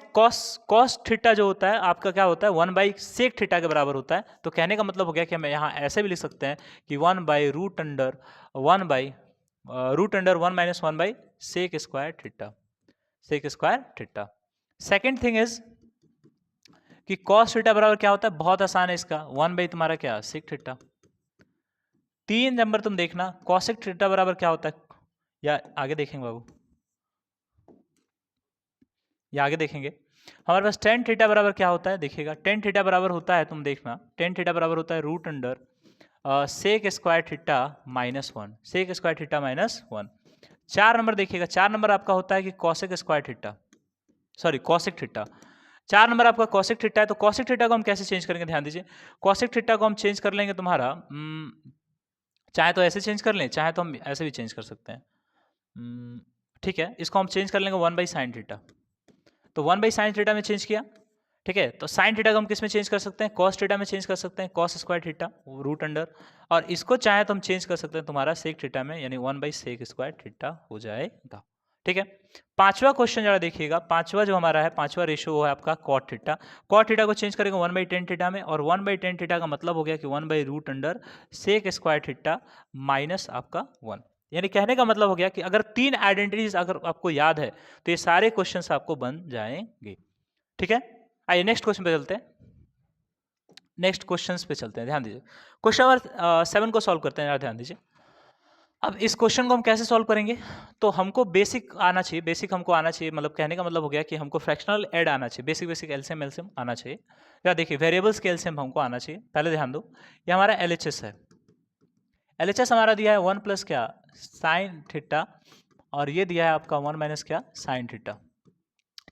थीटा जो होता है आपका क्या होता है 1/सेक थीटा के बराबर होता है, तो कहने का मतलब हो गया कि हम यहाँ ऐसे भी लिख सकते हैं कि 1/√1 माइनस 1/सेक square theta, sec square theta. Second thing is कि कॉस थीटा बराबर क्या होता है, बहुत आसान है इसका, 1 तुम्हारा क्या सेक थीटा। 3 नंबर तुम देखना कॉसेक थीटा बराबर क्या होता है, या आगे देखेंगे बाबू, या आगे देखेंगे हमारे पास टेन थीटा बराबर क्या होता है, देखिएगा टेन थीटा बराबर होता है, तुम देखना टेन थीटा बराबर होता है √सेक square theta -1, sec square theta -1। 4 number देखिएगा, 4 नंबर आपका होता है कि cosec square theta, sorry cosec theta, 4 number आपका कॉसेक थीटा है। तो कॉसेक थीटा को हम कैसे चेंज करेंगे, ध्यान दीजिए, कॉसेक थीटा को हम चेंज कर लेंगे तुम्हारा, चाहे तो ऐसे चेंज कर लें, चाहे तो हम ऐसे भी चेंज कर सकते हैं, ठीक है, इसको हम चेंज कर लेंगे 1/साइन थीटा, तो 1/साइन थीटा में चेंज किया, ठीक है। तो साइन थीटा को हम किस में चेंज कर सकते हैं, कॉस थीटा में चेंज कर सकते हैं, कॉस स्क्वायर थीटा √, और इसको चाहे तो हम चेंज कर सकते हैं तुम्हारा सेक थीटा में, यानी 1/सेक स्क्वायर थीटा हो जाएगा, ठीक है। पांचवा क्वेश्चन जरा देखिएगा, पांचवा जो हमारा है, पांचवा रेशियो है आपका कॉट थीटा। कॉट थीटा को चेंज करेंगे 1/tan थीटा में, और 1/tan थीटा का मतलब हो गया कि 1/√सेक स्क्वायर थीटा माइनस आपका 1। यानी कहने का मतलब हो गया कि अगर 3 आइडेंटिटीज अगर आपको याद है तो ये सारे क्वेश्चंस आपको बन जाएंगे, ठीक है। आइए नेक्स्ट क्वेश्चन पे चलते हैं, नेक्स्ट क्वेश्चंस पे चलते हैं, ध्यान दीजिए। क्वेश्चन नंबर 7 को सॉल्व करते हैं, यार ध्यान दीजिए। अब इस क्वेश्चन को हम कैसे सॉल्व करेंगे, तो हमको बेसिक आना चाहिए, बेसिक हमको आना चाहिए, मतलब कहने का मतलब हो गया कि हमको फ्रैक्शनल ऐड आना चाहिए, बेसिक एलसीएम आना चाहिए, या देखिए वेरिएबल्स के एलसीएम हमको आना चाहिए। पहले ध्यान दो, ये हमारा एलएचएस है, एलएचएस हमारा दिया है 1 प्लस क्या साइन थीटा, और ये दिया है आपका 1 माइनस क्या साइन थीटा।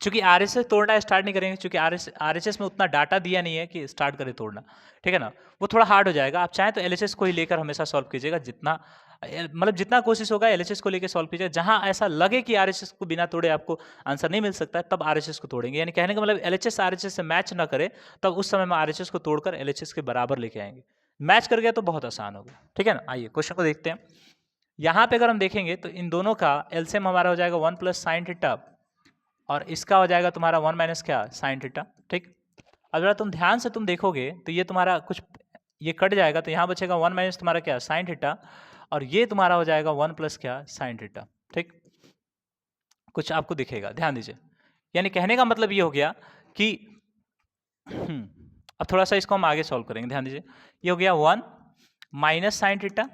चूंकि आरएसएस तोड़ना स्टार्ट नहीं करेंगे, क्योंकि आरएचएस में उतना डाटा दिया नहीं है कि स्टार्ट करे तोड़ना, ठीक है ना, वो थोड़ा हार्ड हो जाएगा। आप चाहें तो एलएचएस को ही लेकर हमेशा सॉल्व कीजिएगा, जितना मतलब जितना कोशिश होगा एलएचएस को लेकर सॉल्व कीजिएगा। जहां ऐसा लगे कि आरएचएस को बिना तोड़े आपको आंसर नहीं मिल सकता है, तब आरएचएस को तोड़ेंगे। यानी कहने का मतलब एलएचएस आरएचएस से मैच ना करे, तब उस समय में आरएचएस को तोड़कर एलएचएस के बराबर लेके आएंगे। मैच कर गया तो बहुत आसान होगा, ठीक है ना। आइए क्वेश्चन को देखते हैं। यहाँ पे अगर हम देखेंगे तो इन दोनों का एलसीएम हमारा हो जाएगा 1 प्लस साइन थीटा, और इसका हो जाएगा तुम्हारा 1 माइनस क्या साइन थीटा, ठीक। अब जरा तुम ध्यान से तुम देखोगे तो ये तुम्हारा कुछ ये कट जाएगा, तो यहाँ बचेगा 1 माइनस तुम्हारा क्या साइन थीटा, और ये तुम्हारा हो जाएगा 1 प्लस क्या साइन थीटा, ठीक। कुछ आपको दिखेगा, ध्यान दीजिए। यानी कहने का मतलब ये हो गया कि अब थोड़ा सा इसको हम आगे सॉल्व करेंगे, ध्यान दीजिए। ये हो गया 1 माइनस साइन थीटा,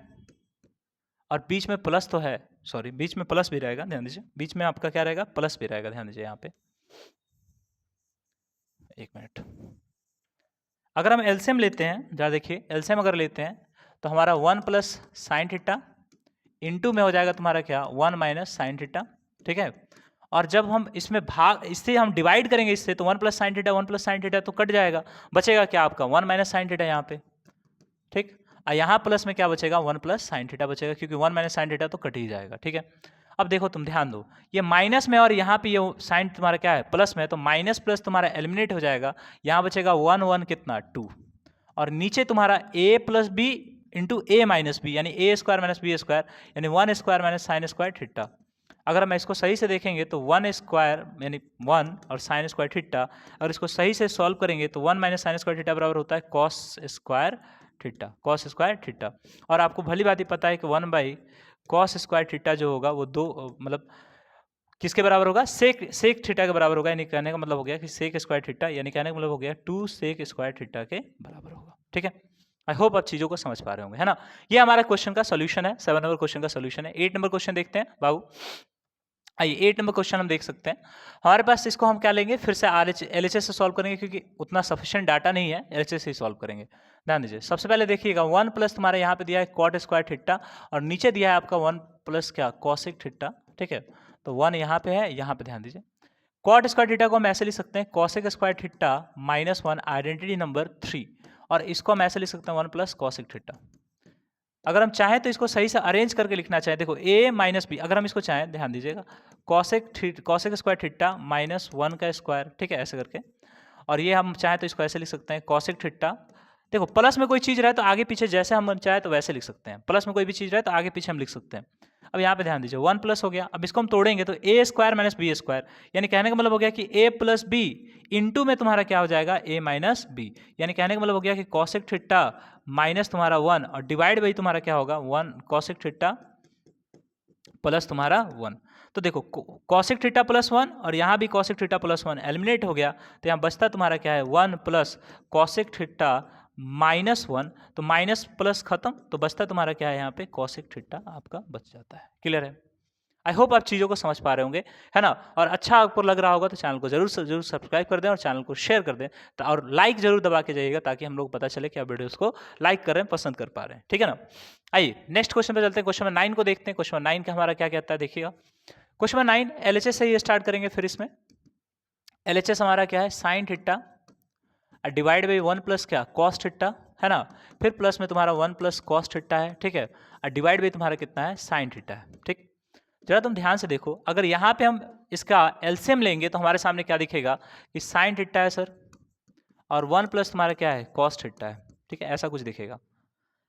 और बीच में प्लस तो है, सॉरी बीच में प्लस भी रहेगा, ध्यान दीजिए, बीच में आपका क्या रहेगा प्लस भी रहेगा, ध्यान दीजिए यहाँ पे, एक मिनट। अगर हम एलसीएम लेते हैं, जरा देखिए एलसीएम अगर लेते हैं तो हमारा 1 प्लस साइन थीटा इंटू में हो जाएगा तुम्हारा क्या 1 माइनस साइन थीटा, ठीक है। और जब हम इसमें भाग इससे हम डिवाइड करेंगे इससे, तो 1 plus sine theta 1 plus sine theta तो कट जाएगा, बचेगा क्या आपका 1 माइनस साइन थीटा यहाँ पे, ठीक। और यहाँ प्लस में क्या बचेगा 1 प्लस साइन थीटा बचेगा, क्योंकि 1 माइनस साइन थीटा तो कट ही जाएगा, ठीक है। अब देखो तुम ध्यान दो, ये माइनस में और यहाँ पे ये साइन तुम्हारा क्या है प्लस में, तो माइनस प्लस तुम्हारा एलिमिनेट हो जाएगा, यहाँ बचेगा 1 1 कितना 2, और नीचे तुम्हारा a plus B into A minus B, यानी A square minus B square, यानी 1 square minus sine square theta. अगर हम इसको सही से देखेंगे तो 1 स्क्वायर यानी 1 और साइन स्क्वायर थीटा, अगर इसको सही से सॉल्व करेंगे तो 1 माइनस साइन स्क्वायर थीटा बराबर होता है cos square theta, cos square theta. और आपको भली बात ही पता है कि 1 बाई कॉस स्क्वायर थीटा जो होगा वो दो मतलब किसके बराबर होगा सेक थीटा के बराबर होगा, यानी कहने का मतलब हो गया कि सेक स्क्वायर थीटा, यानी कहने का मतलब हो गया 2 सेक स्क्वायर थीटा के बराबर होगा, ठीक है। आई होप आप चीज़ों को समझ पा रहे होंगे, है ना। ये हमारा क्वेश्चन का सोल्यूशन है, 7 नंबर क्वेश्चन का सोल्यूशन है। 8 नंबर क्वेश्चन देखते हैं बाबू। आइए 8 नंबर क्वेश्चन हम देख सकते हैं। हमारे पास इसको हम क्या लेंगे, फिर से LHS से सॉल्व करेंगे, क्योंकि उतना सफिशिएंट डाटा नहीं है, LHS से ही सॉल्व करेंगे। ध्यान दीजिए, सबसे पहले देखिएगा 1 प्लस तुम्हारे यहाँ पे दिया है कॉट स्क्वायर थीटा, और नीचे दिया है आपका 1 प्लस क्या, कॉसिक थीटा। ठीक है, तो 1 यहाँ पे है, यहाँ पे ध्यान दीजिए। कॉट स्क्वायर थीटा को हम ऐसे लिख सकते हैं, cosec square theta minus 1 identity number 3, और इसको हम ऐसे लिख सकते हैं 1 प्लस कॉसिक थीटा। अगर हम चाहें तो इसको सही से अरेंज करके लिखना चाहें, देखो a माइनस बी, अगर हम इसको चाहें, ध्यान दीजिएगा, कॉसेक स्क्वायर थीटा माइनस 1 का स्क्वायर, ठीक है, ऐसे करके। और ये हम चाहें तो इसको ऐसे लिख सकते हैं, कॉसेक थीटा, देखो प्लस में कोई चीज़ रहे तो आगे पीछे जैसे हम चाहे तो वैसे लिख सकते हैं, प्लस में कोई भी चीज़ रहे तो आगे पीछे हम लिख सकते हैं। अब यहाँ पे ध्यान दीजिए, 1 प्लस हो गया, अब इसको हम तोड़ेंगे तो a square minus B square, यानी कहने का मतलब हो गया कि a प्लस बी इंटू में तुम्हारा क्या हो जाएगा, a माइनस बी, यानी कहने का मतलब हो गया कि कॉसेक थीटा माइनस तुम्हारा 1 और डिवाइड बाई तुम्हारा क्या होगा 1 कॉसेक थीटा प्लस तुम्हारा 1। तो देखो कॉसेक थीटा प्लस 1 और यहाँ भी कॉसेक थीटा प्लस 1 एलिमिनेट हो गया, तो यहाँ बचता तुम्हारा क्या है 1 प्लस कॉसेक थीटा माइनस 1, तो माइनस प्लस खत्म, तो बचता तुम्हारा क्या है यहाँ पे कॉसेक थीटा आपका बच जाता है। क्लियर है? आई होप आप चीज़ों को समझ पा रहे होंगे, है ना। और अच्छा आपको लग रहा होगा तो चैनल को जरूर जरूर सब्सक्राइब कर दें और चैनल को शेयर कर दें, और लाइक जरूर दबा के जाइएगा, ताकि हम लोग पता चले कि आप वीडियोस को लाइक कर रहे हैं, पसंद कर पा रहे हैं, ठीक है ना। आइए नेक्स्ट क्वेश्चन पे चलते हैं, क्वेश्चन नंबर 9 को देखते हैं। क्वेश्चन नंबर 9 का हमारा क्या कहता है, देखिएगा। क्वेश्चन नंबर 9 LHS से ही स्टार्ट करेंगे, फिर इसमें LHS हमारा क्या है, sine theta divide by 1 plus क्या, कॉस थीटा, है ना, फिर प्लस में तुम्हारा 1 प्लस कॉस थीटा है, ठीक है, और डिवाइड बाई तुम्हारा कितना है, साइन थीटा है। ठीक, जरा तुम ध्यान से देखो, अगर यहाँ पे हम इसका एलसीएम लेंगे तो हमारे सामने क्या दिखेगा कि साइन थीटा है सर, और 1 प्लस तुम्हारा क्या है, कॉस थीटा है, ठीक है, ऐसा कुछ दिखेगा।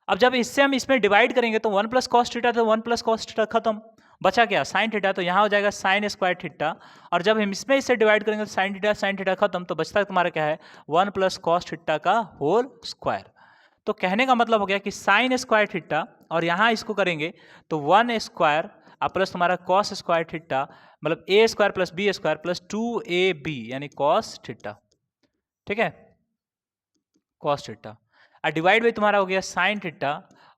अब जब इससे हम इसमें डिवाइड करेंगे तो 1 प्लस कॉस थीटा, तो 1 प्लस कॉस थीटा खत्म, बचा क्या, साइन थीटा, तो यहाँ हो जाएगा साइन स्क्वायर थीटा, और जब हम इसमें इससे डिवाइड करेंगे तो साइन थीटा खत्म, तो बचता तुम्हारा क्या है 1 प्लस कॉस थीटा का होल स्क्वायर। तो कहने का मतलब हो गया कि साइन स्क्वायर थीटा, और यहाँ इसको करेंगे तो 1 स्क्वायर प्लस तुम्हारा कॉस स्क्वायर थीटा, मतलब a square plus B square plus 2ab यानी कॉस थीटा, ठीक है, कॉस थीटा, और डिवाइड बाई तुम्हारा हो गया साइन थीटा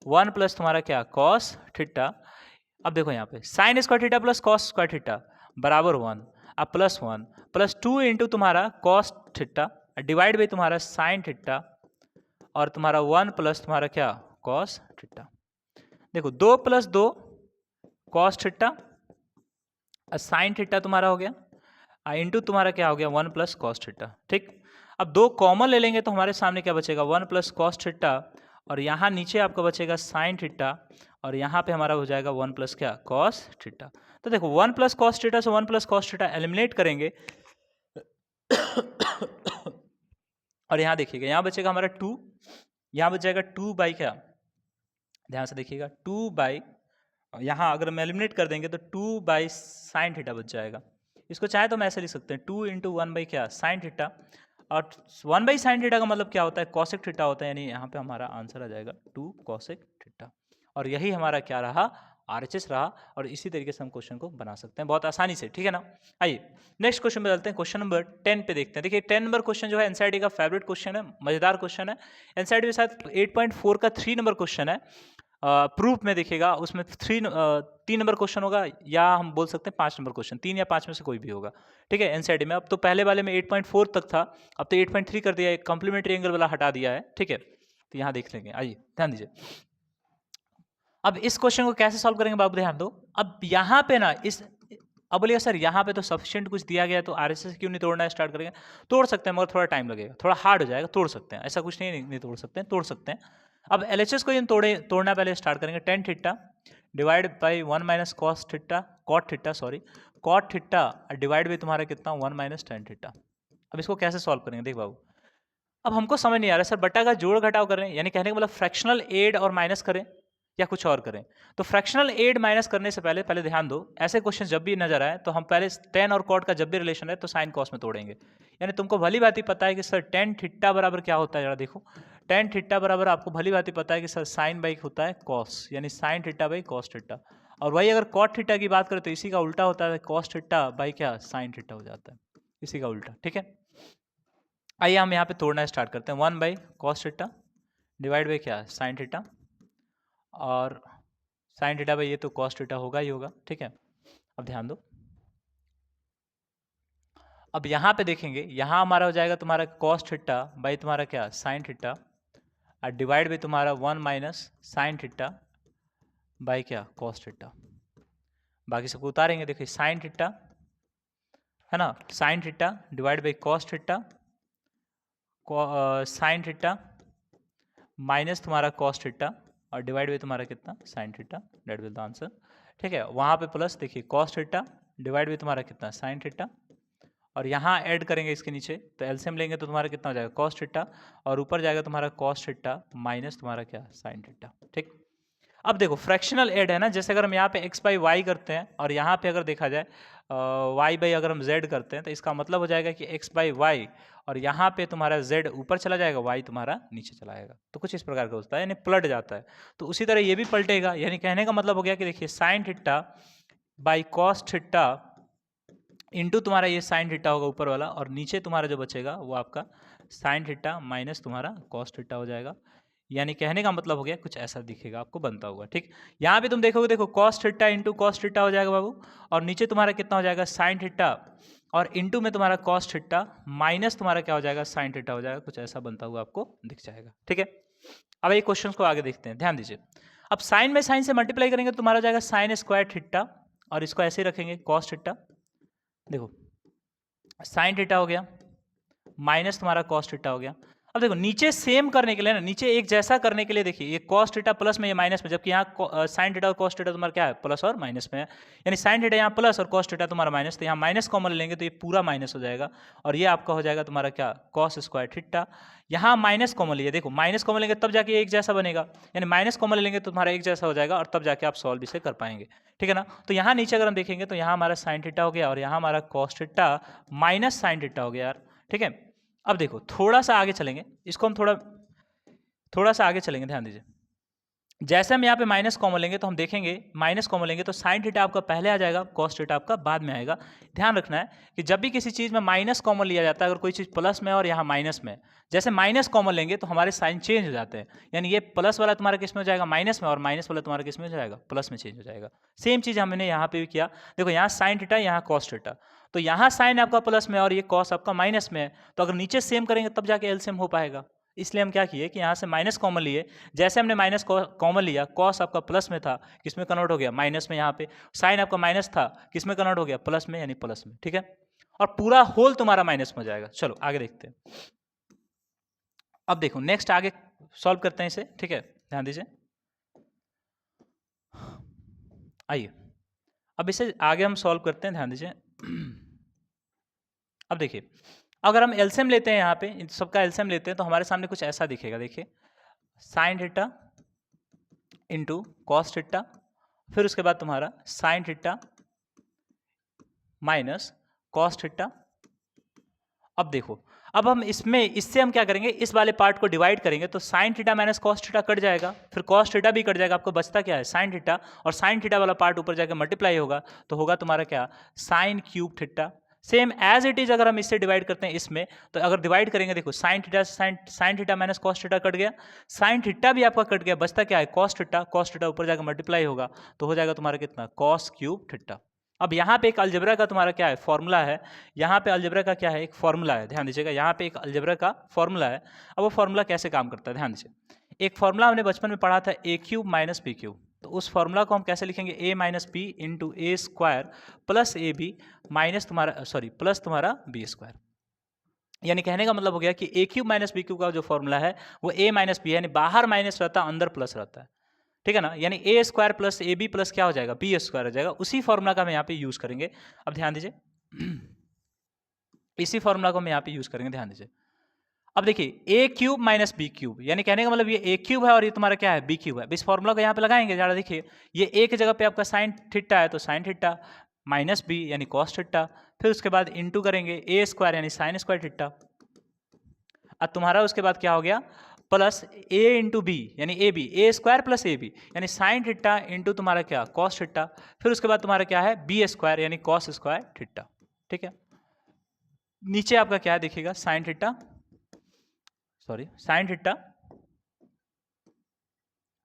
1 प्लस तुम्हारा क्या, कॉस थीटा। अब देखो यहाँ पे sign square theta plus cos square theta बराबर 1, अब प्लस 1 प्लस 2 इंटू तुम्हारा कॉस थीटा डिवाइड बाई तुम्हारा साइन थीटा, और तुम्हारा 1 प्लस तुम्हारा क्या, कॉस थीटा। देखो 2 plus 2 cos theta, sine theta तुम्हारा हो गया, इंटू तुम्हारा क्या हो गया 1 प्लस कॉस थीटा। ठीक, अब 2 कॉमन ले लेंगे तो हमारे सामने क्या बचेगा 1 प्लस कॉस थीटा, और यहाँ नीचे आपका बचेगा साइन थीटा, और यहाँ पे हमारा हो जाएगा 1 प्लस क्या, कॉस थीटा। तो देखो 1 प्लस कॉस थीटा से 1 प्लस कॉस थीटा एलिमिनेट करेंगे और यहाँ देखिएगा, यहाँ बचेगा हमारा 2, यहाँ बच जाएगा 2 बाई क्या, ध्यान से देखिएगा 2 बाई, यहाँ अगर हम एलिमिनेट कर देंगे तो 2 बाई साइन थीटा बच जाएगा। इसको चाहे तो हम ऐसे लिख सकते हैं 2 इंटू 1 बाई क्या, साइन थीटा, और 1 बाई साइन थीटा का मतलब क्या होता है, कॉसेक थीटा होता है, यानी यहाँ पे हमारा आंसर आ जाएगा 2 कॉसेक थीटा, और यही हमारा क्या रहा, RHS रहा। और इसी तरीके से हम क्वेश्चन को बना सकते हैं बहुत आसानी से, ठीक है ना। आइए नेक्स्ट क्वेश्चन पे चलते हैं, क्वेश्चन नंबर 10 पे देखते हैं। देखिए 10 नंबर क्वेश्चन जो है एनसीईआरटी का फेवरेट क्वेश्चन है, मजेदार क्वेश्चन है, एनसीईआरटी में शायद 8.4 का 3 नंबर क्वेश्चन है। प्रूफ में देखिएगा उसमें 3 नंबर क्वेश्चन होगा, या हम बोल सकते हैं 5 नंबर क्वेश्चन, 3 या 5 में से कोई भी होगा, ठीक है, एनसीईआरटी में। अब तो पहले वाले में 8.4 तक था, अब तो 8.3 कर दिया है, कॉम्प्लीमेंट्री एंगल वाला हटा दिया है, ठीक है, तो यहाँ देख लेंगे। आइए ध्यान दीजिए, अब इस क्वेश्चन को कैसे सॉल्व करेंगे बाबू, ध्यान दो। अब यहाँ पे ना अब बोलिए सर यहाँ पे तो सफिशिएंट कुछ दिया गया है, तो RHS क्यों नहीं तोड़ना स्टार्ट करेंगे, तोड़ सकते हैं, मगर थोड़ा टाइम लगेगा, थोड़ा हार्ड हो जाएगा, तोड़ सकते हैं, ऐसा कुछ नहीं तोड़ सकते हैं, तोड़ सकते हैं। अब LHS को हम तोड़ना पहले स्टार्ट करेंगे, tan theta divide by 1 minus cos theta, cot theta sorry, cot theta divide by तुम्हारा कितना 1 माइनस टेन थीटा। अब इसको कैसे सॉल्व करेंगे, देख बाबू, अब हमको समझ नहीं आ रहा सर, बट्टा का जोड़ घटाव करें, यानी कहने का मतलब फ्रैक्शनल एड और माइनस करें, या कुछ और करें। तो फ्रैक्शनल एड माइनस करने से पहले ध्यान दो, ऐसे क्वेश्चन जब भी नजर आए तो हम पहले टेन और कॉट का जब भी रिलेशन है तो साइन कॉस में तोड़ेंगे। यानी तुमको भली बात ही पता है कि सर टेन थीटा बराबर क्या होता है, जरा देखो, टेन थीटा बराबर आपको भली बात ही पता है कि सर साइन बाई होता है कॉस, यानी sine theta by cos theta, और वही अगर कॉट थीटा की बात करें तो इसी का उल्टा होता है, कॉस थीटा बाई क्या, साइन थीटा हो जाता है, इसी का उल्टा, ठीक है। आइए हम यहाँ पे तोड़ना स्टार्ट करते हैं, 1 by cos theta divide by क्या, साइन थीटा, और साइन थीटा बाई ये तो कॉस थीटा होगा ही होगा, ठीक है। अब ध्यान दो, अब यहाँ पे देखेंगे, यहाँ हमारा हो जाएगा तुम्हारा कॉस थीटा बाई तुम्हारा क्या, साइन थीटा, और डिवाइड बाई तुम्हारा 1 माइनस साइन थीटा बाई क्या, कॉस थीटा। बाकी सबको उतारेंगे, देखिए साइन थीटा है ना, sine theta divide by cos theta, sine theta minus तुम्हारा कॉस थीटा, और डिवाइड बाई तुम्हारा कितना, sine theta, that will the answer, ठीक है। वहाँ पे प्लस देखिए कॉस थीटा डिवाइड बाई तुम्हारा कितना, साइन थीटा, और यहाँ ऐड करेंगे इसके नीचे, तो एलसीएम लेंगे तो तुम्हारा कितना हो जाएगा, कॉस थीटा, और ऊपर जाएगा तुम्हारा कॉस थीटा माइनस तुम्हारा क्या, साइन थीटा, ठीक। अब देखो फ्रैक्शनल ऐड है ना, जैसे अगर हम यहाँ पे x बाई वाई करते हैं और यहाँ पे अगर देखा जाए y बाई अगर हम z करते हैं, तो इसका मतलब हो जाएगा कि x बाई वाई, और यहाँ पे तुम्हारा z ऊपर चला जाएगा, y तुम्हारा नीचे चला जाएगा, तो कुछ इस प्रकार का होता है, यानी पलट जाता है। तो उसी तरह ये भी पलटेगा, यानी कहने का मतलब हो गया कि देखिए sine theta by cos theta into तुम्हारा ये साइन थीटा होगा ऊपर वाला, और नीचे तुम्हारा जो बचेगा वो आपका साइन थीटा माइनस तुम्हारा कॉस थीटा हो जाएगा। यानी कहने का मतलब हो गया कुछ ऐसा दिखेगा आपको बनता हुआ, ठीक। यहाँ पे तुम देखोगे, देखो cos theta into cos theta हो जाएगा बाबू, और नीचे तुम्हारा कितना हो जाएगा, साइन थीटा, और इंटू में तुम्हारा कॉस थीटा माइनस तुम्हारा क्या हो जाएगा, साइन थीटा हो जाएगा, कुछ ऐसा बनता हुआ आपको दिख जाएगा, ठीक है। अब एक क्वेश्चन को आगे देखते हैं, ध्यान दीजिए। अब साइन में साइन से मल्टीप्लाई करेंगे तो तुम्हारा हो जाएगा साइन स्क्वायर थीटा, और इसको ऐसे ही रखेंगे कॉस थीटा, देखो साइन थीटा हो गया माइनस तुम्हारा कॉस थीटा हो गया। अब देखो नीचे सेम करने के लिए ना, नीचे एक जैसा करने के लिए देखिए ये कॉस थीटा प्लस में, ये माइनस में, जबकि यहाँ साइन थीटा और कॉस थीटा तुम्हारा क्या है, प्लस और माइनस में है, यानी साइन थीटा यहाँ प्लस और कॉस थीटा तुम्हारा माइनस, तो यहाँ माइनस कॉमन लेंगे तो ये पूरा माइनस हो जाएगा, और ये आपका हो जाएगा तुम्हारा क्या, कॉस स्क्वायर थीटा। यहाँ माइनस कॉमन लिए, देखो माइनस कॉमन लेंगे तब जाके एक जैसा बनेगा, यानी माइनस कॉमन लेंगे तो तुम्हारा एक जैसा हो जाएगा, और तब जाके आप सॉल्व इसे कर पाएंगे, ठीक है ना। तो यहाँ नीचे अगर हम देखेंगे तो यहाँ हमारा साइन थीटा हो गया, और यहाँ हमारा cos theta minus sine theta हो गया यार, ठीक है। अब देखो थोड़ा सा आगे चलेंगे, इसको हम थोड़ा सा आगे चलेंगे, ध्यान दीजिए। जैसे हम यहाँ पे माइनस कॉमन लेंगे तो हम देखेंगे, माइनस कॉमन लेंगे तो साइन थीटा आपका पहले आ जाएगा, कॉस थीटा आपका बाद में आएगा। ध्यान रखना है कि जब भी किसी चीज़ में माइनस कॉमन लिया जाता है, अगर कोई चीज़ प्लस में और यहाँ माइनस में, जैसे माइनस कॉमन लेंगे तो हमारे साइन चेंज हो जाते हैं, यानी ये प्लस वाला तुम्हारा किस में हो जाएगा, माइनस में, और माइनस वाला तुम्हारा किस में हो जाएगा, प्लस में चेंज हो जाएगा। सेम चीज़ हमने यहाँ पे भी किया, देखो यहाँ साइन थीटा, यहाँ कॉस थीटा, तो यहाँ साइन आपका प्लस में और ये कॉस आपका माइनस में है, तो अगर नीचे सेम करेंगे तब जाके एलसीएम हो पाएगा। इसलिए हम क्या किए कि यहाँ से माइनस कॉमन लिए, जैसे हमने माइनस कॉमन लिया, कॉस आपका प्लस में था, किस में कन्वर्ट हो गया, माइनस में, यहाँ पे साइन आपका माइनस था, किस में कन्वर्ट हो गया, प्लस में, यानी प्लस में, ठीक है। और पूरा होल तुम्हारा माइनस में हो जाएगा। चलो आगे देखते हैं। अब देखो नेक्स्ट आगे सॉल्व करते हैं इसे, ठीक है, ध्यान दीजिए। आइए अब इसे आगे हम सॉल्व करते हैं, ध्यान दीजिए। अब देखिए अगर हम एलसीएम लेते हैं, यहाँ पे इन सबका एलसीएम लेते हैं तो हमारे सामने कुछ ऐसा दिखेगा, देखिए sine theta into cos theta, फिर उसके बाद तुम्हारा sine theta minus cos theta. अब देखो, अब हम इससे हम क्या करेंगे, इस वाले पार्ट को डिवाइड करेंगे, तो sine theta minus cos theta cut जाएगा, फिर कॉस थीटा भी कट जाएगा, आपको बचता क्या है, साइन थीटा, और साइन थीटा वाला पार्ट ऊपर जाकर मल्टीप्लाई होगा, तो होगा तुम्हारा क्या, sine cube theta. Same as it is अगर हम इससे डिवाइड करते हैं इसमें, तो अगर डिवाइड करेंगे, देखो sine theta sine theta minus cos theta cut गया, साइन थीटा भी आपका कट गया, बचता क्या है, कॉस थीटा ऊपर जाकर मल्टीप्लाई होगा, तो हो जाएगा तुम्हारा कितना, कॉस क्यूब थीटा। अब यहाँ पे एक अलजेब्रा का तुम्हारा क्या है, फॉर्मूला है, यहाँ पे अलजेब्रा का क्या है, एक फॉर्मूला है, ध्यान दीजिएगा, यहाँ पे एक अलजेब्रा का फॉर्मूला है। अब वो फॉर्मूला कैसे काम करता है, ध्यान दीजिए। एक फॉर्मूला हमने बचपन में पढ़ा था, A cube minus B cube, तो उस फॉर्मूला को हम कैसे लिखेंगे, A minus B into A square plus A B minus तुम्हारा प्लस तुम्हारा बी स्क्वायर। यानी कहने का मतलब हो गया कि A cube minus B cube का जो फॉर्मूला है वो ए माइनस बी है, यानी बाहर माइनस रहता है, अंदर प्लस रहता है, ठीक है ना। यानी A square plus A B plus क्या हो जाएगा, बी स्क्वायर हो जाएगा। उसी फॉर्मूला का हम यहाँ पे यूज करेंगे। अब ध्यान दीजिए, इसी फॉर्मूला को हम यहाँ पे यूज करेंगे, ध्यान दीजिए। अब देखिए ए क्यूब माइनस बी क्यूब, यानी कहने का मतलब ये ए क्यूब है और ये तुम्हारा क्या है, बी क्यूब है। इस फॉर्मूला को यहाँ पे लगाएंगे, ज़्यादा देखिए, ये ए की जगह पे आपका साइन थीटा है, तो साइन थीटा माइनस बी यानी कॉस थीटा, फिर उसके बाद इंटू करेंगे ए स्क्वायर यानी साइन स्क्वायर थीटा, अब तुम्हारा उसके बाद क्या हो गया, प्लस ए इंटू बी यानी A B, A square plus A B यानी साइन थीटा इंटू तुम्हारा क्या, कॉस थीटा, फिर उसके बाद तुम्हारा क्या है, बी स्क्वायर यानी कॉस स्क्वायर थीटा, ठीक है। नीचे आपका क्या है देखिएगा, साइन थीटा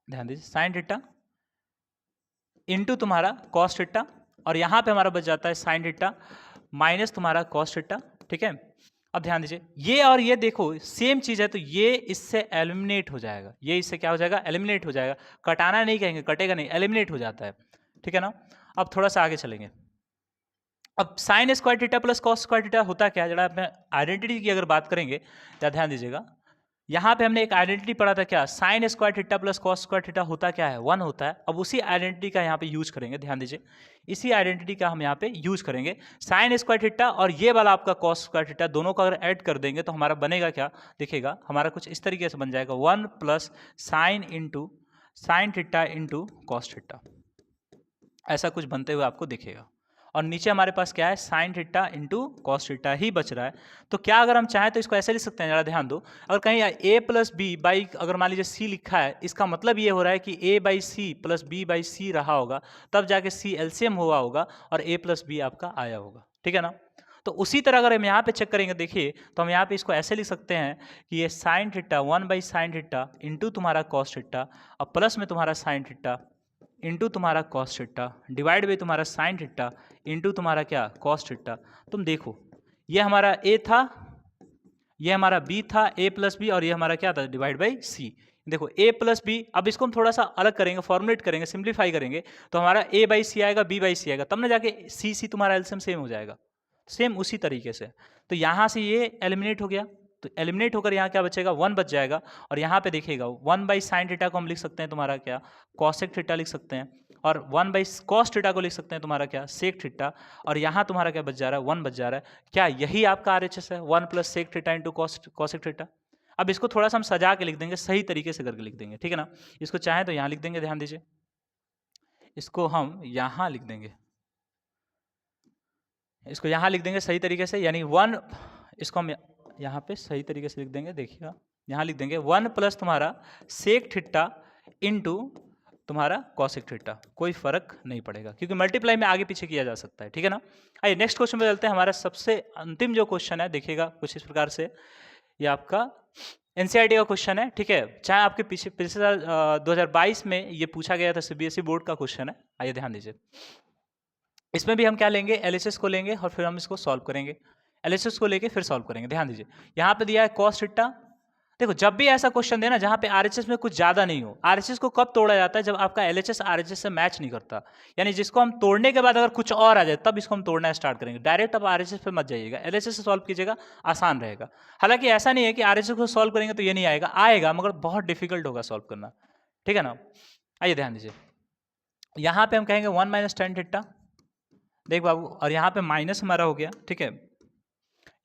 ध्यान दीजिए साइन थीटा इंटू तुम्हारा कॉस थीटा, और यहाँ पे हमारा बच जाता है साइन थीटा माइनस तुम्हारा कॉस थीटा। ठीक है, अब ध्यान दीजिए ये और ये देखो सेम चीज है, तो ये इससे एलिमिनेट हो जाएगा, ये इससे क्या हो जाएगा, एलिमिनेट हो जाएगा। कटाना नहीं कहेंगे, कटेगा नहीं, एलिमिनेट हो जाता है। ठीक है ना, अब थोड़ा सा आगे चलेंगे। अब sign square theta plus cos square theta होता क्या है, जरा अपने आइडेंटिटी की अगर बात करेंगे तो ध्यान दीजिएगा, यहाँ पे हमने एक आइडेंटिटी पढ़ा था क्या, sign square theta plus cos square theta होता क्या है, 1 होता है। अब उसी आइडेंटिटी का यहाँ पे यूज करेंगे, ध्यान दीजिए इसी आइडेंटिटी का हम यहाँ पे यूज करेंगे। साइन स्क्वायर थीटा और ये वाला आपका कॉस स्क्वायर थीटा दोनों को अगर ऐड कर देंगे तो हमारा बनेगा क्या, देखिएगा हमारा कुछ इस तरीके से बन जाएगा 1 plus sine into sine theta into cos theta, ऐसा कुछ बनते हुए आपको दिखेगा। और नीचे हमारे पास क्या है, sine theta into cos theta ही बच रहा है। तो क्या अगर हम चाहें तो इसको ऐसे लिख सकते हैं, जरा ध्यान दो, अगर कहीं a प्लस बी बाई अगर मान लीजिए c लिखा है, इसका मतलब ये हो रहा है कि a by C plus B by C रहा होगा, तब जाके c एलसीएम हुआ होगा और a प्लस बी आपका आया होगा। ठीक है ना, तो उसी तरह अगर हम यहाँ पे चेक करेंगे, देखिए तो हम यहाँ पे इसको ऐसे लिख सकते हैं कि ये sign theta 1 by sign theta into तुम्हारा कॉस थीटा और प्लस में तुम्हारा साइन थीटा इंटू तुम्हारा कॉस थीटा डिवाइड बाई तुम्हारा साइन थीटा इंटू तुम्हारा क्या कॉस थीटा। तुम देखो ये हमारा a था, ये हमारा b था, a प्लस बी, और ये हमारा क्या था, डिवाइड बाई c। देखो a प्लस बी, अब इसको हम थोड़ा सा अलग करेंगे, फॉर्मुलेट करेंगे, सिंप्लीफाई करेंगे, तो हमारा a बाई सी आएगा, b बाई सी आएगा, तब ना जाके c तुम्हारा एलसीएम सेम हो जाएगा। सेम उसी तरीके से, तो यहाँ से ये एलिमिनेट हो गया, तो एलिमिनेट होकर यहाँ क्या बचेगा, 1 बच जाएगा। और यहाँ पे देखिएगा 1 बाई साइन थीटा को हम लिख सकते हैं तुम्हारा क्या, कॉसेक थीटा लिख सकते हैं, और 1 बाई कॉस थीटा को लिख सकते हैं तुम्हारा क्या, सेक थीटा, और यहाँ तुम्हारा क्या बच जा रहा है, 1 बच जा रहा है। क्या यही आपका आरएचएस है, 1 plus sec theta into cosec theta. अब इसको थोड़ा सा हम सजा के लिख देंगे, सही तरीके से करके लिख देंगे। ठीक है ना, इसको चाहें तो यहाँ लिख देंगे, ध्यान दीजिए इसको हम यहाँ लिख देंगे, इसको यहाँ लिख देंगे सही तरीके से, यानी 1, इसको हम यहाँ पे सही तरीके से लिख देंगे, देखिएगा यहाँ लिख देंगे 1 प्लस तुम्हारा सेक थीटा इंटू तुम्हारा कॉसेक थीटा, कोई फर्क नहीं पड़ेगा क्योंकि मल्टीप्लाई में आगे पीछे किया जा सकता है। ठीक है ना, आइए नेक्स्ट क्वेश्चन पे चलते हैं। हमारा सबसे अंतिम जो क्वेश्चन है, देखिएगा कुछ इस प्रकार से, ये आपका एनसीईआरटी का क्वेश्चन है। ठीक है, चाहे आपके पिछले साल 2022 में ये पूछा गया था, सीबीएसई बोर्ड का क्वेश्चन है। आइए ध्यान दीजिए, इसमें भी हम क्या लेंगे, एलएचएस को लेंगे और फिर हम इसको सॉल्व करेंगे, एलएचएस को लेके फिर सॉल्व करेंगे। ध्यान दीजिए यहाँ पे दिया है कॉस थीटा। देखो जब भी ऐसा क्वेश्चन देना जहाँ पे आरएचएस में कुछ ज़्यादा नहीं हो, आरएचएस को कब तोड़ा जाता है, जब आपका एलएचएस आरएचएस से मैच नहीं करता, यानी जिसको हम तोड़ने के बाद अगर कुछ और आ जाए तब इसको हम तोड़ना स्टार्ट करेंगे। डायरेक्ट आप आरएचएस पे मत जाइएगा, एलएचएस से सॉल्व कीजिएगा, आसान रहेगा। हालांकि ऐसा नहीं है कि आरएचएस को सॉल्व करेंगे तो ये नहीं आएगा, आएगा मगर बहुत डिफिकल्ट होगा सॉल्व करना। ठीक है ना, आइए ध्यान दीजिए यहाँ पे हम कहेंगे 1 माइनस टेन थीटा, देख बाबू, और यहाँ पे माइनस हमारा हो गया। ठीक है,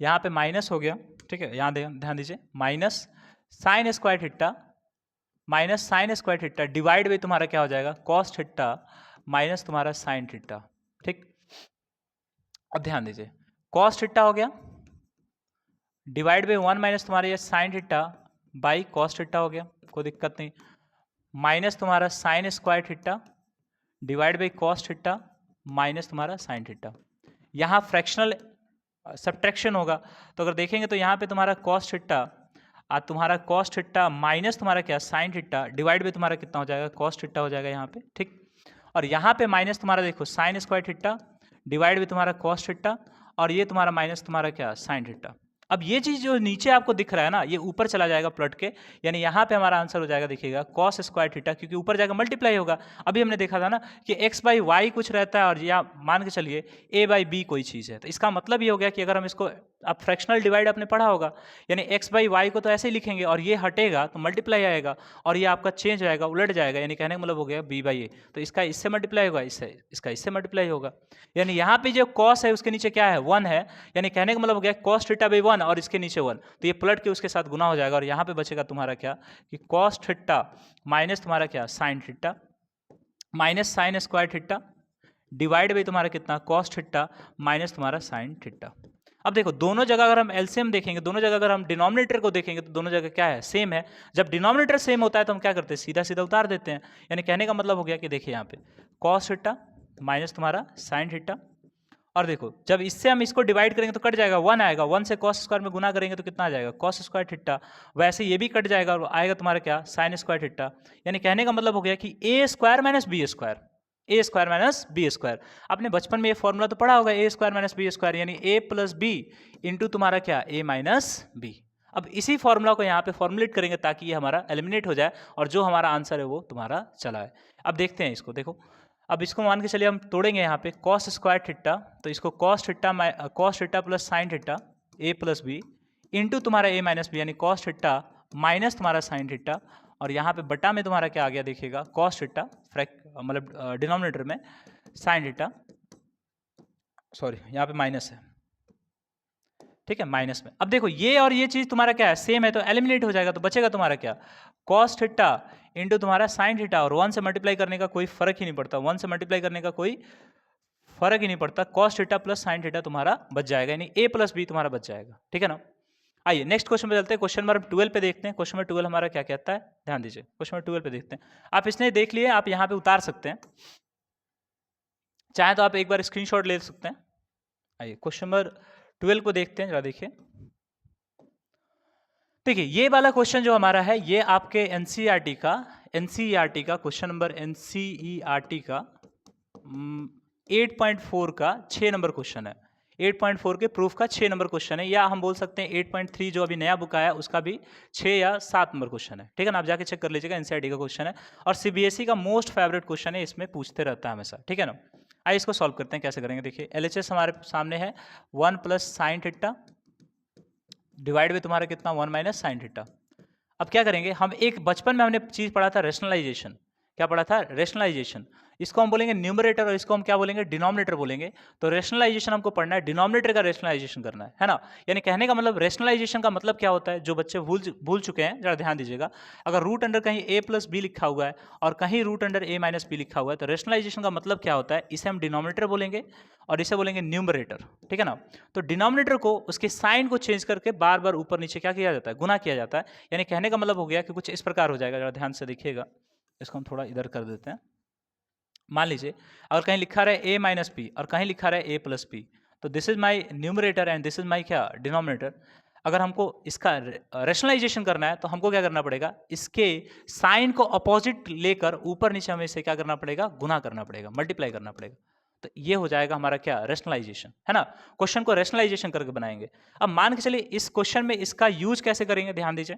यहाँ पे माइनस हो गया। ठीक है, यहाँ ध्यान दीजिए minus sine square theta minus sine square theta divide by तुम्हारा क्या हो जाएगा, कॉस थीटा माइनस तुम्हारा साइन थीटा। ठीक, अब ध्यान दीजिए कॉस थीटा हो गया डिवाइड बाई 1 माइनस तुम्हारा ये sign theta by cos theta हो गया, कोई दिक्कत नहीं, माइनस तुम्हारा sign square theta divide by cos theta minus तुम्हारा साइन थीटा। यहाँ फ्रैक्शनल सब्ट्रैक्शन होगा, तो अगर देखेंगे तो यहाँ पे तुम्हारा कॉस थीटा और तुम्हारा कॉस थीटा माइनस तुम्हारा क्या साइन थीटा डिवाइड बाई तुम्हारा कितना हो जाएगा, कॉस थीटा हो जाएगा यहाँ पे। ठीक, और यहाँ पे माइनस तुम्हारा देखो sign square theta divide by तुम्हारा कॉस थीटा, और ये तुम्हारा माइनस तुम्हारा क्या साइन थीटा। अब ये चीज़ जो नीचे आपको दिख रहा है ना, ये ऊपर चला जाएगा प्लट के, यानी यहाँ पे हमारा आंसर हो जाएगा, देखिएगा कॉस स्क्वायर थीटा, क्योंकि ऊपर जाकर मल्टीप्लाई होगा। अभी हमने देखा था ना कि x बाई वाई कुछ रहता है और या मान के चलिए a बाई बी कोई चीज़ है, तो इसका मतलब ये हो गया कि अगर हम इसको, अब फ्रैक्शनल डिवाइड आपने पढ़ा होगा, यानी x बाई वाई को तो ऐसे ही लिखेंगे और ये हटेगा तो मल्टीप्लाई आएगा और ये आपका चेंज हो जाएगा, उलट जाएगा, यानी कहने का मतलब हो गया b बाई ए, तो इसका इससे मल्टीप्लाई होगा, इसका इससे मल्टीप्लाई होगा, यानी यहाँ पे जो कॉस है उसके नीचे क्या है 1 है, यानी कहने का मतलब हो गया कॉस थीटा बाई 1 और इसके नीचे 1, तो ये पलट के उसके साथ गुना हो जाएगा और यहाँ पे बचेगा तुम्हारा क्या कि कॉस थीटा माइनस तुम्हारा क्या sine theta minus sine square theta divide by तुम्हारा कितना कॉस थीटा माइनस तुम्हारा साइन थीटा। अब देखो दोनों जगह अगर हम एलसीएम देखेंगे, दोनों जगह अगर हम डिनोमिनेटर को देखेंगे तो दोनों जगह क्या है, सेम है। जब डिनोमिनेटर सेम होता है तो हम क्या करते हैं, सीधा सीधा उतार देते हैं, यानी कहने का मतलब हो गया कि देखिए यहाँ पे कॉस थीटा माइनस तुम्हारा साइन थीटा और देखो जब इससे हम इसको डिवाइड करेंगे तो कट जाएगा, 1 आएगा, 1 से कॉस स्क्वायर में गुना करेंगे तो कितना आ जाएगा, कॉस स्क्वायर थीटा। वैसे ये भी कट जाएगा और आएगा तुम्हारा क्या, साइन स्क्वायर थीटा। यानी कहने का मतलब हो गया कि ए स्क्वायर माइनस बी स्क्वायर, ए स्क्वायर माइनस बी स्क्वायर। आपने बचपन में ये फॉर्मूला तो पढ़ा होगा, ए स्क्वायर माइनस बी स्क्वायर यानी ए प्लस बी इंटू तुम्हारा क्या, ए माइनस बी। अब इसी फॉर्मूला को यहाँ पे फॉर्मुलेट करेंगे ताकि ये हमारा एलिमिनेट हो जाए और जो हमारा आंसर है वो तुम्हारा चला है। अब देखते हैं इसको, देखो अब इसको मान के चलिए हम तोड़ेंगे यहाँ पे कॉस स्क्वायर थीटा, तो इसको cos theta plus sine theta A plus B into तुम्हारा ए माइनस बी यानी कॉस थीटा माइनस तुम्हारा साइन थीटा, और यहाँ पे बटा में तुम्हारा क्या आ गया देखिएगा, कॉस थीटा मतलब डिनोमिनेटर में साइन थीटा, सॉरी यहाँ पे माइनस है, ठीक है माइनस में। अब देखो ये और ये चीज तुम्हारा क्या है, सेम है तो एलिमिनेट हो जाएगा, तो बचेगा तुम्हारा क्या, कॉस थीटा इंटू तुम्हारा साइन थीटा, और 1 से मल्टीप्लाई करने का कोई फर्क ही नहीं पड़ता, 1 से मल्टीप्लाई करने का कोई फर्क ही नहीं पड़ता, cos theta plus sine theta तुम्हारा बच जाएगा, यानी ए प्लस बी तुम्हारा बच जाएगा, ठीक है ना। आइए नेक्स्ट क्वेश्चन पे चलते हैं, क्वेश्चन नंबर 12 पे देखते हैं। क्वेश्चन नंबर 12 हमारा क्या कहता है, ध्यान दीजिए, क्वेश्चन नंबर 12 पे देखते हैं। आप इसने देख लिए, आप यहाँ पे उतार सकते हैं, चाहे तो आप एक बार स्क्रीनशॉट ले सकते हैं। आइए क्वेश्चन नंबर 12 को देखते हैं, जरा देखिए। देखिए ये वाला क्वेश्चन जो हमारा है ये आपके एनसीईआरटी का क्वेश्चन नंबर एनसीईआरटी का 8.4 का 6 नंबर क्वेश्चन है। 8.4 के प्रूफ का 6 नंबर क्वेश्चन है, या हम बोल सकते हैं 8.3 जो अभी नया बुक आया उसका भी 6 या 7 नंबर क्वेश्चन है, ठीक है ना। आप जाके चेक कर लीजिएगा, एनसीईआरटी का क्वेश्चन है और सीबीएसई का मोस्ट फेवरेट क्वेश्चन है, इसमें पूछते रहता है हमेशा, ठीक है ना। आइए इसको सॉल्व करते हैं, कैसे करेंगे देखिए। एलएचएस हमारे सामने है 1 प्लस साइन थीटा डिवाइड में तुम्हारा कितना 1 माइनस साइन थीटा। अब क्या करेंगे हम, एक बचपन में हमने चीज पढ़ा था रेशनलाइजेशन, क्या पढ़ा था, रेशनलाइजेशन। इसको हम बोलेंगे न्यूमरेटर और इसको हम क्या बोलेंगे, डिनोमिनेटर बोलेंगे। तो रेशनलाइजेशन हमको पढ़ना है, डिनोमिनेटर का रेशनलाइजेशन करना है ना। यानी कहने का मतलब रेशनलाइजेशन का मतलब क्या होता है, जो बच्चे भूल चुके हैं जरा ध्यान दीजिएगा। अगर रूट अंडर कहीं ए प्लस बी लिखा हुआ है और कहीं रूट अंडर ए माइनस बी लिखा हुआ है, तो रेशनलाइजेशन का मतलब क्या होता है, इसे हम डिनोमिनेटर बोलेंगे और इसे बोलेंगे न्यूमरेटर, ठीक है ना। तो डिनोमिनेटर को उसके साइन को चेंज करके बार बार ऊपर नीचे क्या किया जाता है, गुना किया जाता है। यानी कहने का मतलब हो गया कि कुछ इस प्रकार हो जाएगा, जरा ध्यान से देखिएगा। इसको हम थोड़ा इधर कर देते हैं। मान लीजिए अगर कहीं लिखा रहे a माइनस बी और कहीं लिखा रहे a प्लस बी, तो this is my numerator and this is my क्या, डिनोमिनेटर। अगर हमको इसका रेशनलाइजेशन करना है तो हमको क्या करना पड़ेगा, इसके साइन को अपोजिट लेकर ऊपर नीचे हमें इसे क्या करना पड़ेगा, गुना करना पड़ेगा, मल्टीप्लाई करना पड़ेगा। तो ये हो जाएगा हमारा क्या, रेशनलाइजेशन, है ना। क्वेश्चन को रेशनलाइजेशन करके बनाएंगे। अब मान के चलिए इस क्वेश्चन में इसका यूज कैसे करेंगे, ध्यान दीजिए।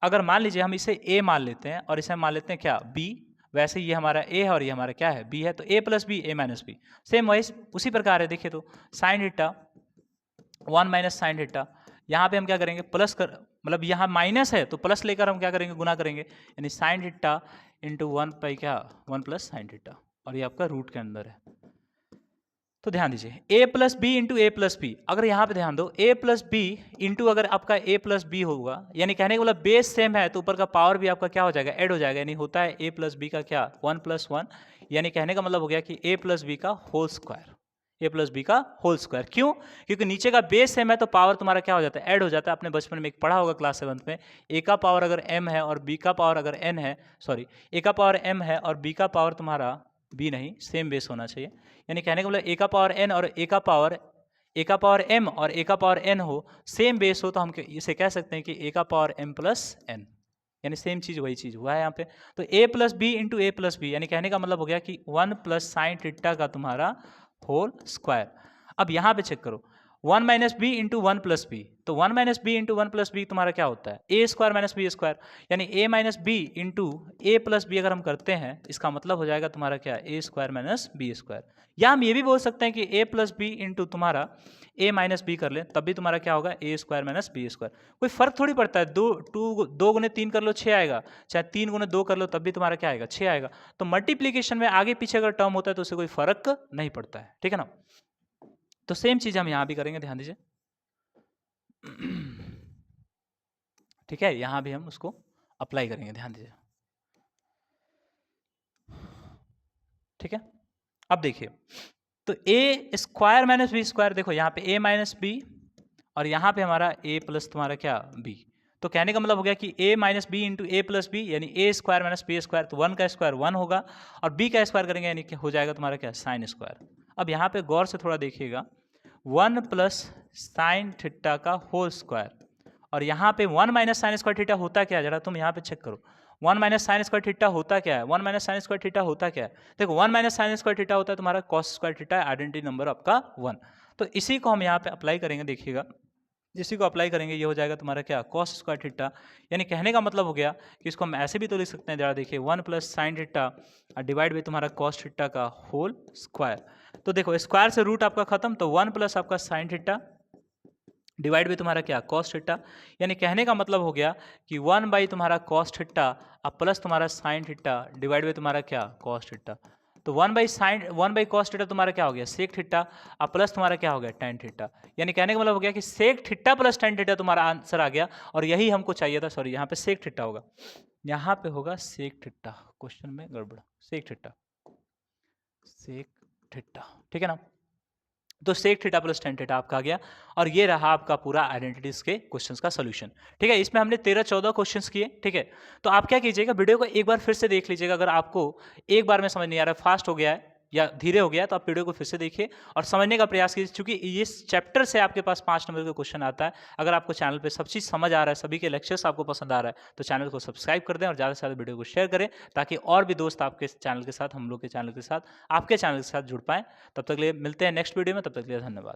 अगर मान लीजिए हम इसे a मान लेते हैं और इसे मान लेते हैं क्या, b, वैसे ये हमारा a है और ये हमारा क्या है, b है, तो a plus B A minus B. Same वही उसी प्रकार है, देखिए तो sine theta 1 minus sine theta, यहाँ पे हम क्या करेंगे प्लस कर, मतलब यहाँ माइनस है तो प्लस लेकर हम क्या करेंगे, गुना करेंगे, यानी साइन थीटा इंटू 1 पाई क्या 1 प्लस साइन थीटा, और ये आपका रूट के अंदर है। तो ध्यान दीजिए a plus B into A plus B, अगर यहाँ पे ध्यान दो a प्लस बी इंटू अगर आपका a प्लस बी होगा, यानी कहने का मतलब बेस सेम है तो ऊपर का पावर भी आपका क्या हो जाएगा, ऐड हो जाएगा, यानी होता है a प्लस बी का क्या 1 प्लस 1, यानी कहने का मतलब हो गया कि a प्लस बी का whole square, a plus B का होल स्क्वायर। क्यों, क्योंकि नीचे का बेस सेम है तो पावर तुम्हारा क्या हो जाता है, ऐड हो जाता है। आपने बचपन में एक पढ़ा होगा क्लास 7 में, a का पावर अगर m है और b का पावर अगर n है, सॉरी a का पावर m है और b का पावर तुम्हारा b नहीं, सेम बेस होना चाहिए। यानी कहने का मतलब a का पावर n और a का पावर m और a का पावर n हो, सेम बेस हो, तो हम इसे कह सकते हैं कि a का पावर m प्लस n, यानी सेम चीज वही चीज हुआ है यहाँ पे। तो a plus B into A plus B, यानी कहने का मतलब हो गया कि 1 प्लस साइन थीटा का तुम्हारा होल स्क्वायर। अब यहाँ पे चेक करो 1 minus B into 1 plus B, तो 1 minus B into 1 plus B तुम्हारा क्या होता है, A square minus B square, यानी a minus B into A plus B अगर हम करते हैं इसका मतलब हो जाएगा तुम्हारा क्या, ए स्क्वायर माइनस बी स्क्वायर। या हम ये भी बोल सकते हैं कि a प्लस बी इंटू तुम्हारा a माइनस बी कर ले, तब भी तुम्हारा क्या होगा, ए स्क्वायर माइनस बी स्क्वायर। कोई फर्क थोड़ी पड़ता है, 2 गुने 3 कर लो 6 आएगा, चाहे 3 गुने 2 कर लो तब भी तुम्हारा क्या आएगा, 6 आएगा। तो मल्टीप्लीकेशन में आगे पीछे अगर टर्म होता है तो उससे कोई फर्क नहीं पड़ता है, ठीक है ना। तो सेम चीज हम यहां भी करेंगे, ध्यान दीजिए, ठीक है, यहां भी हम उसको अप्लाई करेंगे, ध्यान दीजिए, ठीक है। अब देखिए तो a square minus B square, देखो यहाँ पे a माइनस बी और यहाँ पे हमारा a प्लस तुम्हारा क्या b, तो कहने का मतलब हो गया कि a minus B into A plus B, यानी a square minus B square, तो 1 का स्क्वायर 1 होगा और b का स्क्वायर करेंगे यानी कि हो जाएगा तुम्हारा क्या, साइन स्क्वायर। अब यहाँ पे गौर से थोड़ा देखिएगा, 1 प्लस साइन थीटा का होल स्क्वायर, और यहाँ पे 1 माइनस साइन स्क्वायर थीटा होता क्या है, जरा तुम यहाँ पे चेक करो। 1 माइनस साइन स्क्वायर थीटा होता क्या है, 1 माइनस साइन स्क्वायर थीटा होता क्या है, देखो 1 माइनस साइन स्क्वायर थीटा होता है तुम्हारा cos square theta, identity number आपका 1। तो इसी को हम यहाँ पे अप्लाई करेंगे, देखिएगा इसी को अप्लाई करेंगे, ये हो जाएगा तुम्हारा क्या, कॉस स्क्वायर थीटा। यानी कहने का मतलब हो गया कि इसको हम ऐसे भी तो लिख सकते हैं, जरा देखिए 1 plus sine theta divide by तुम्हारा कॉस थीटा का होल स्क्वायर। तो देखो स्क्वायर से रूट आपका खत्म, तो 1 प्लस आपका साइन थीटा डिवाइड बाई तुम्हारा क्या, कॉस थीटा। यानी कहने का मतलब हो गया कि 1 बाई तुम्हारा कॉस थीटा अब प्लस तुम्हारा साइन थीटा डिवाइड बाई तुम्हारा क्या, कॉस थीटा। तो 1 बाई कॉस थीटा तुम्हारा क्या हो गया, सेक थीटा, अब प्लस तुम्हारा क्या हो गया, टेन थीटा। यानी कहने का मतलब हो गया कि sec theta plus tan theta तुम्हारा आंसर आ गया, और यही हमको चाहिए था। सॉरी, यहाँ पे सेक थीटा होगा, यहाँ पे होगा सेक थीटा, क्वेश्चन में गड़बड़, सेक थीटा, सेक थीटा, ठीक है ना। तो sec theta plus tan theta आपका आ गया, और ये रहा आपका पूरा आइडेंटिटीज के क्वेश्चंस का सोल्यूशन। ठीक है, इसमें हमने 13-14 क्वेश्चंस किए। ठीक है, तो आप क्या कीजिएगा, वीडियो को एक बार फिर से देख लीजिएगा। अगर आपको एक बार में समझ नहीं आ रहा है, फास्ट हो गया है या धीरे हो गया, तो आप वीडियो को फिर से देखिए और समझने का प्रयास कीजिए, क्योंकि इस चैप्टर से आपके पास 5 नंबर का क्वेश्चन आता है। अगर आपको चैनल पे सब चीज़ समझ आ रहा है, सभी के लेक्चर्स आपको पसंद आ रहा है, तो चैनल को सब्सक्राइब कर दें और ज़्यादा से ज़्यादा वीडियो को शेयर करें, ताकि और भी दोस्त आपके चैनल के साथ, हम लोग के चैनल के साथ, आपके चैनल के साथ जुड़ पाएँ। तब तक के लिए मिलते हैं नेक्स्ट वीडियो में, तब तक के लिए धन्यवाद।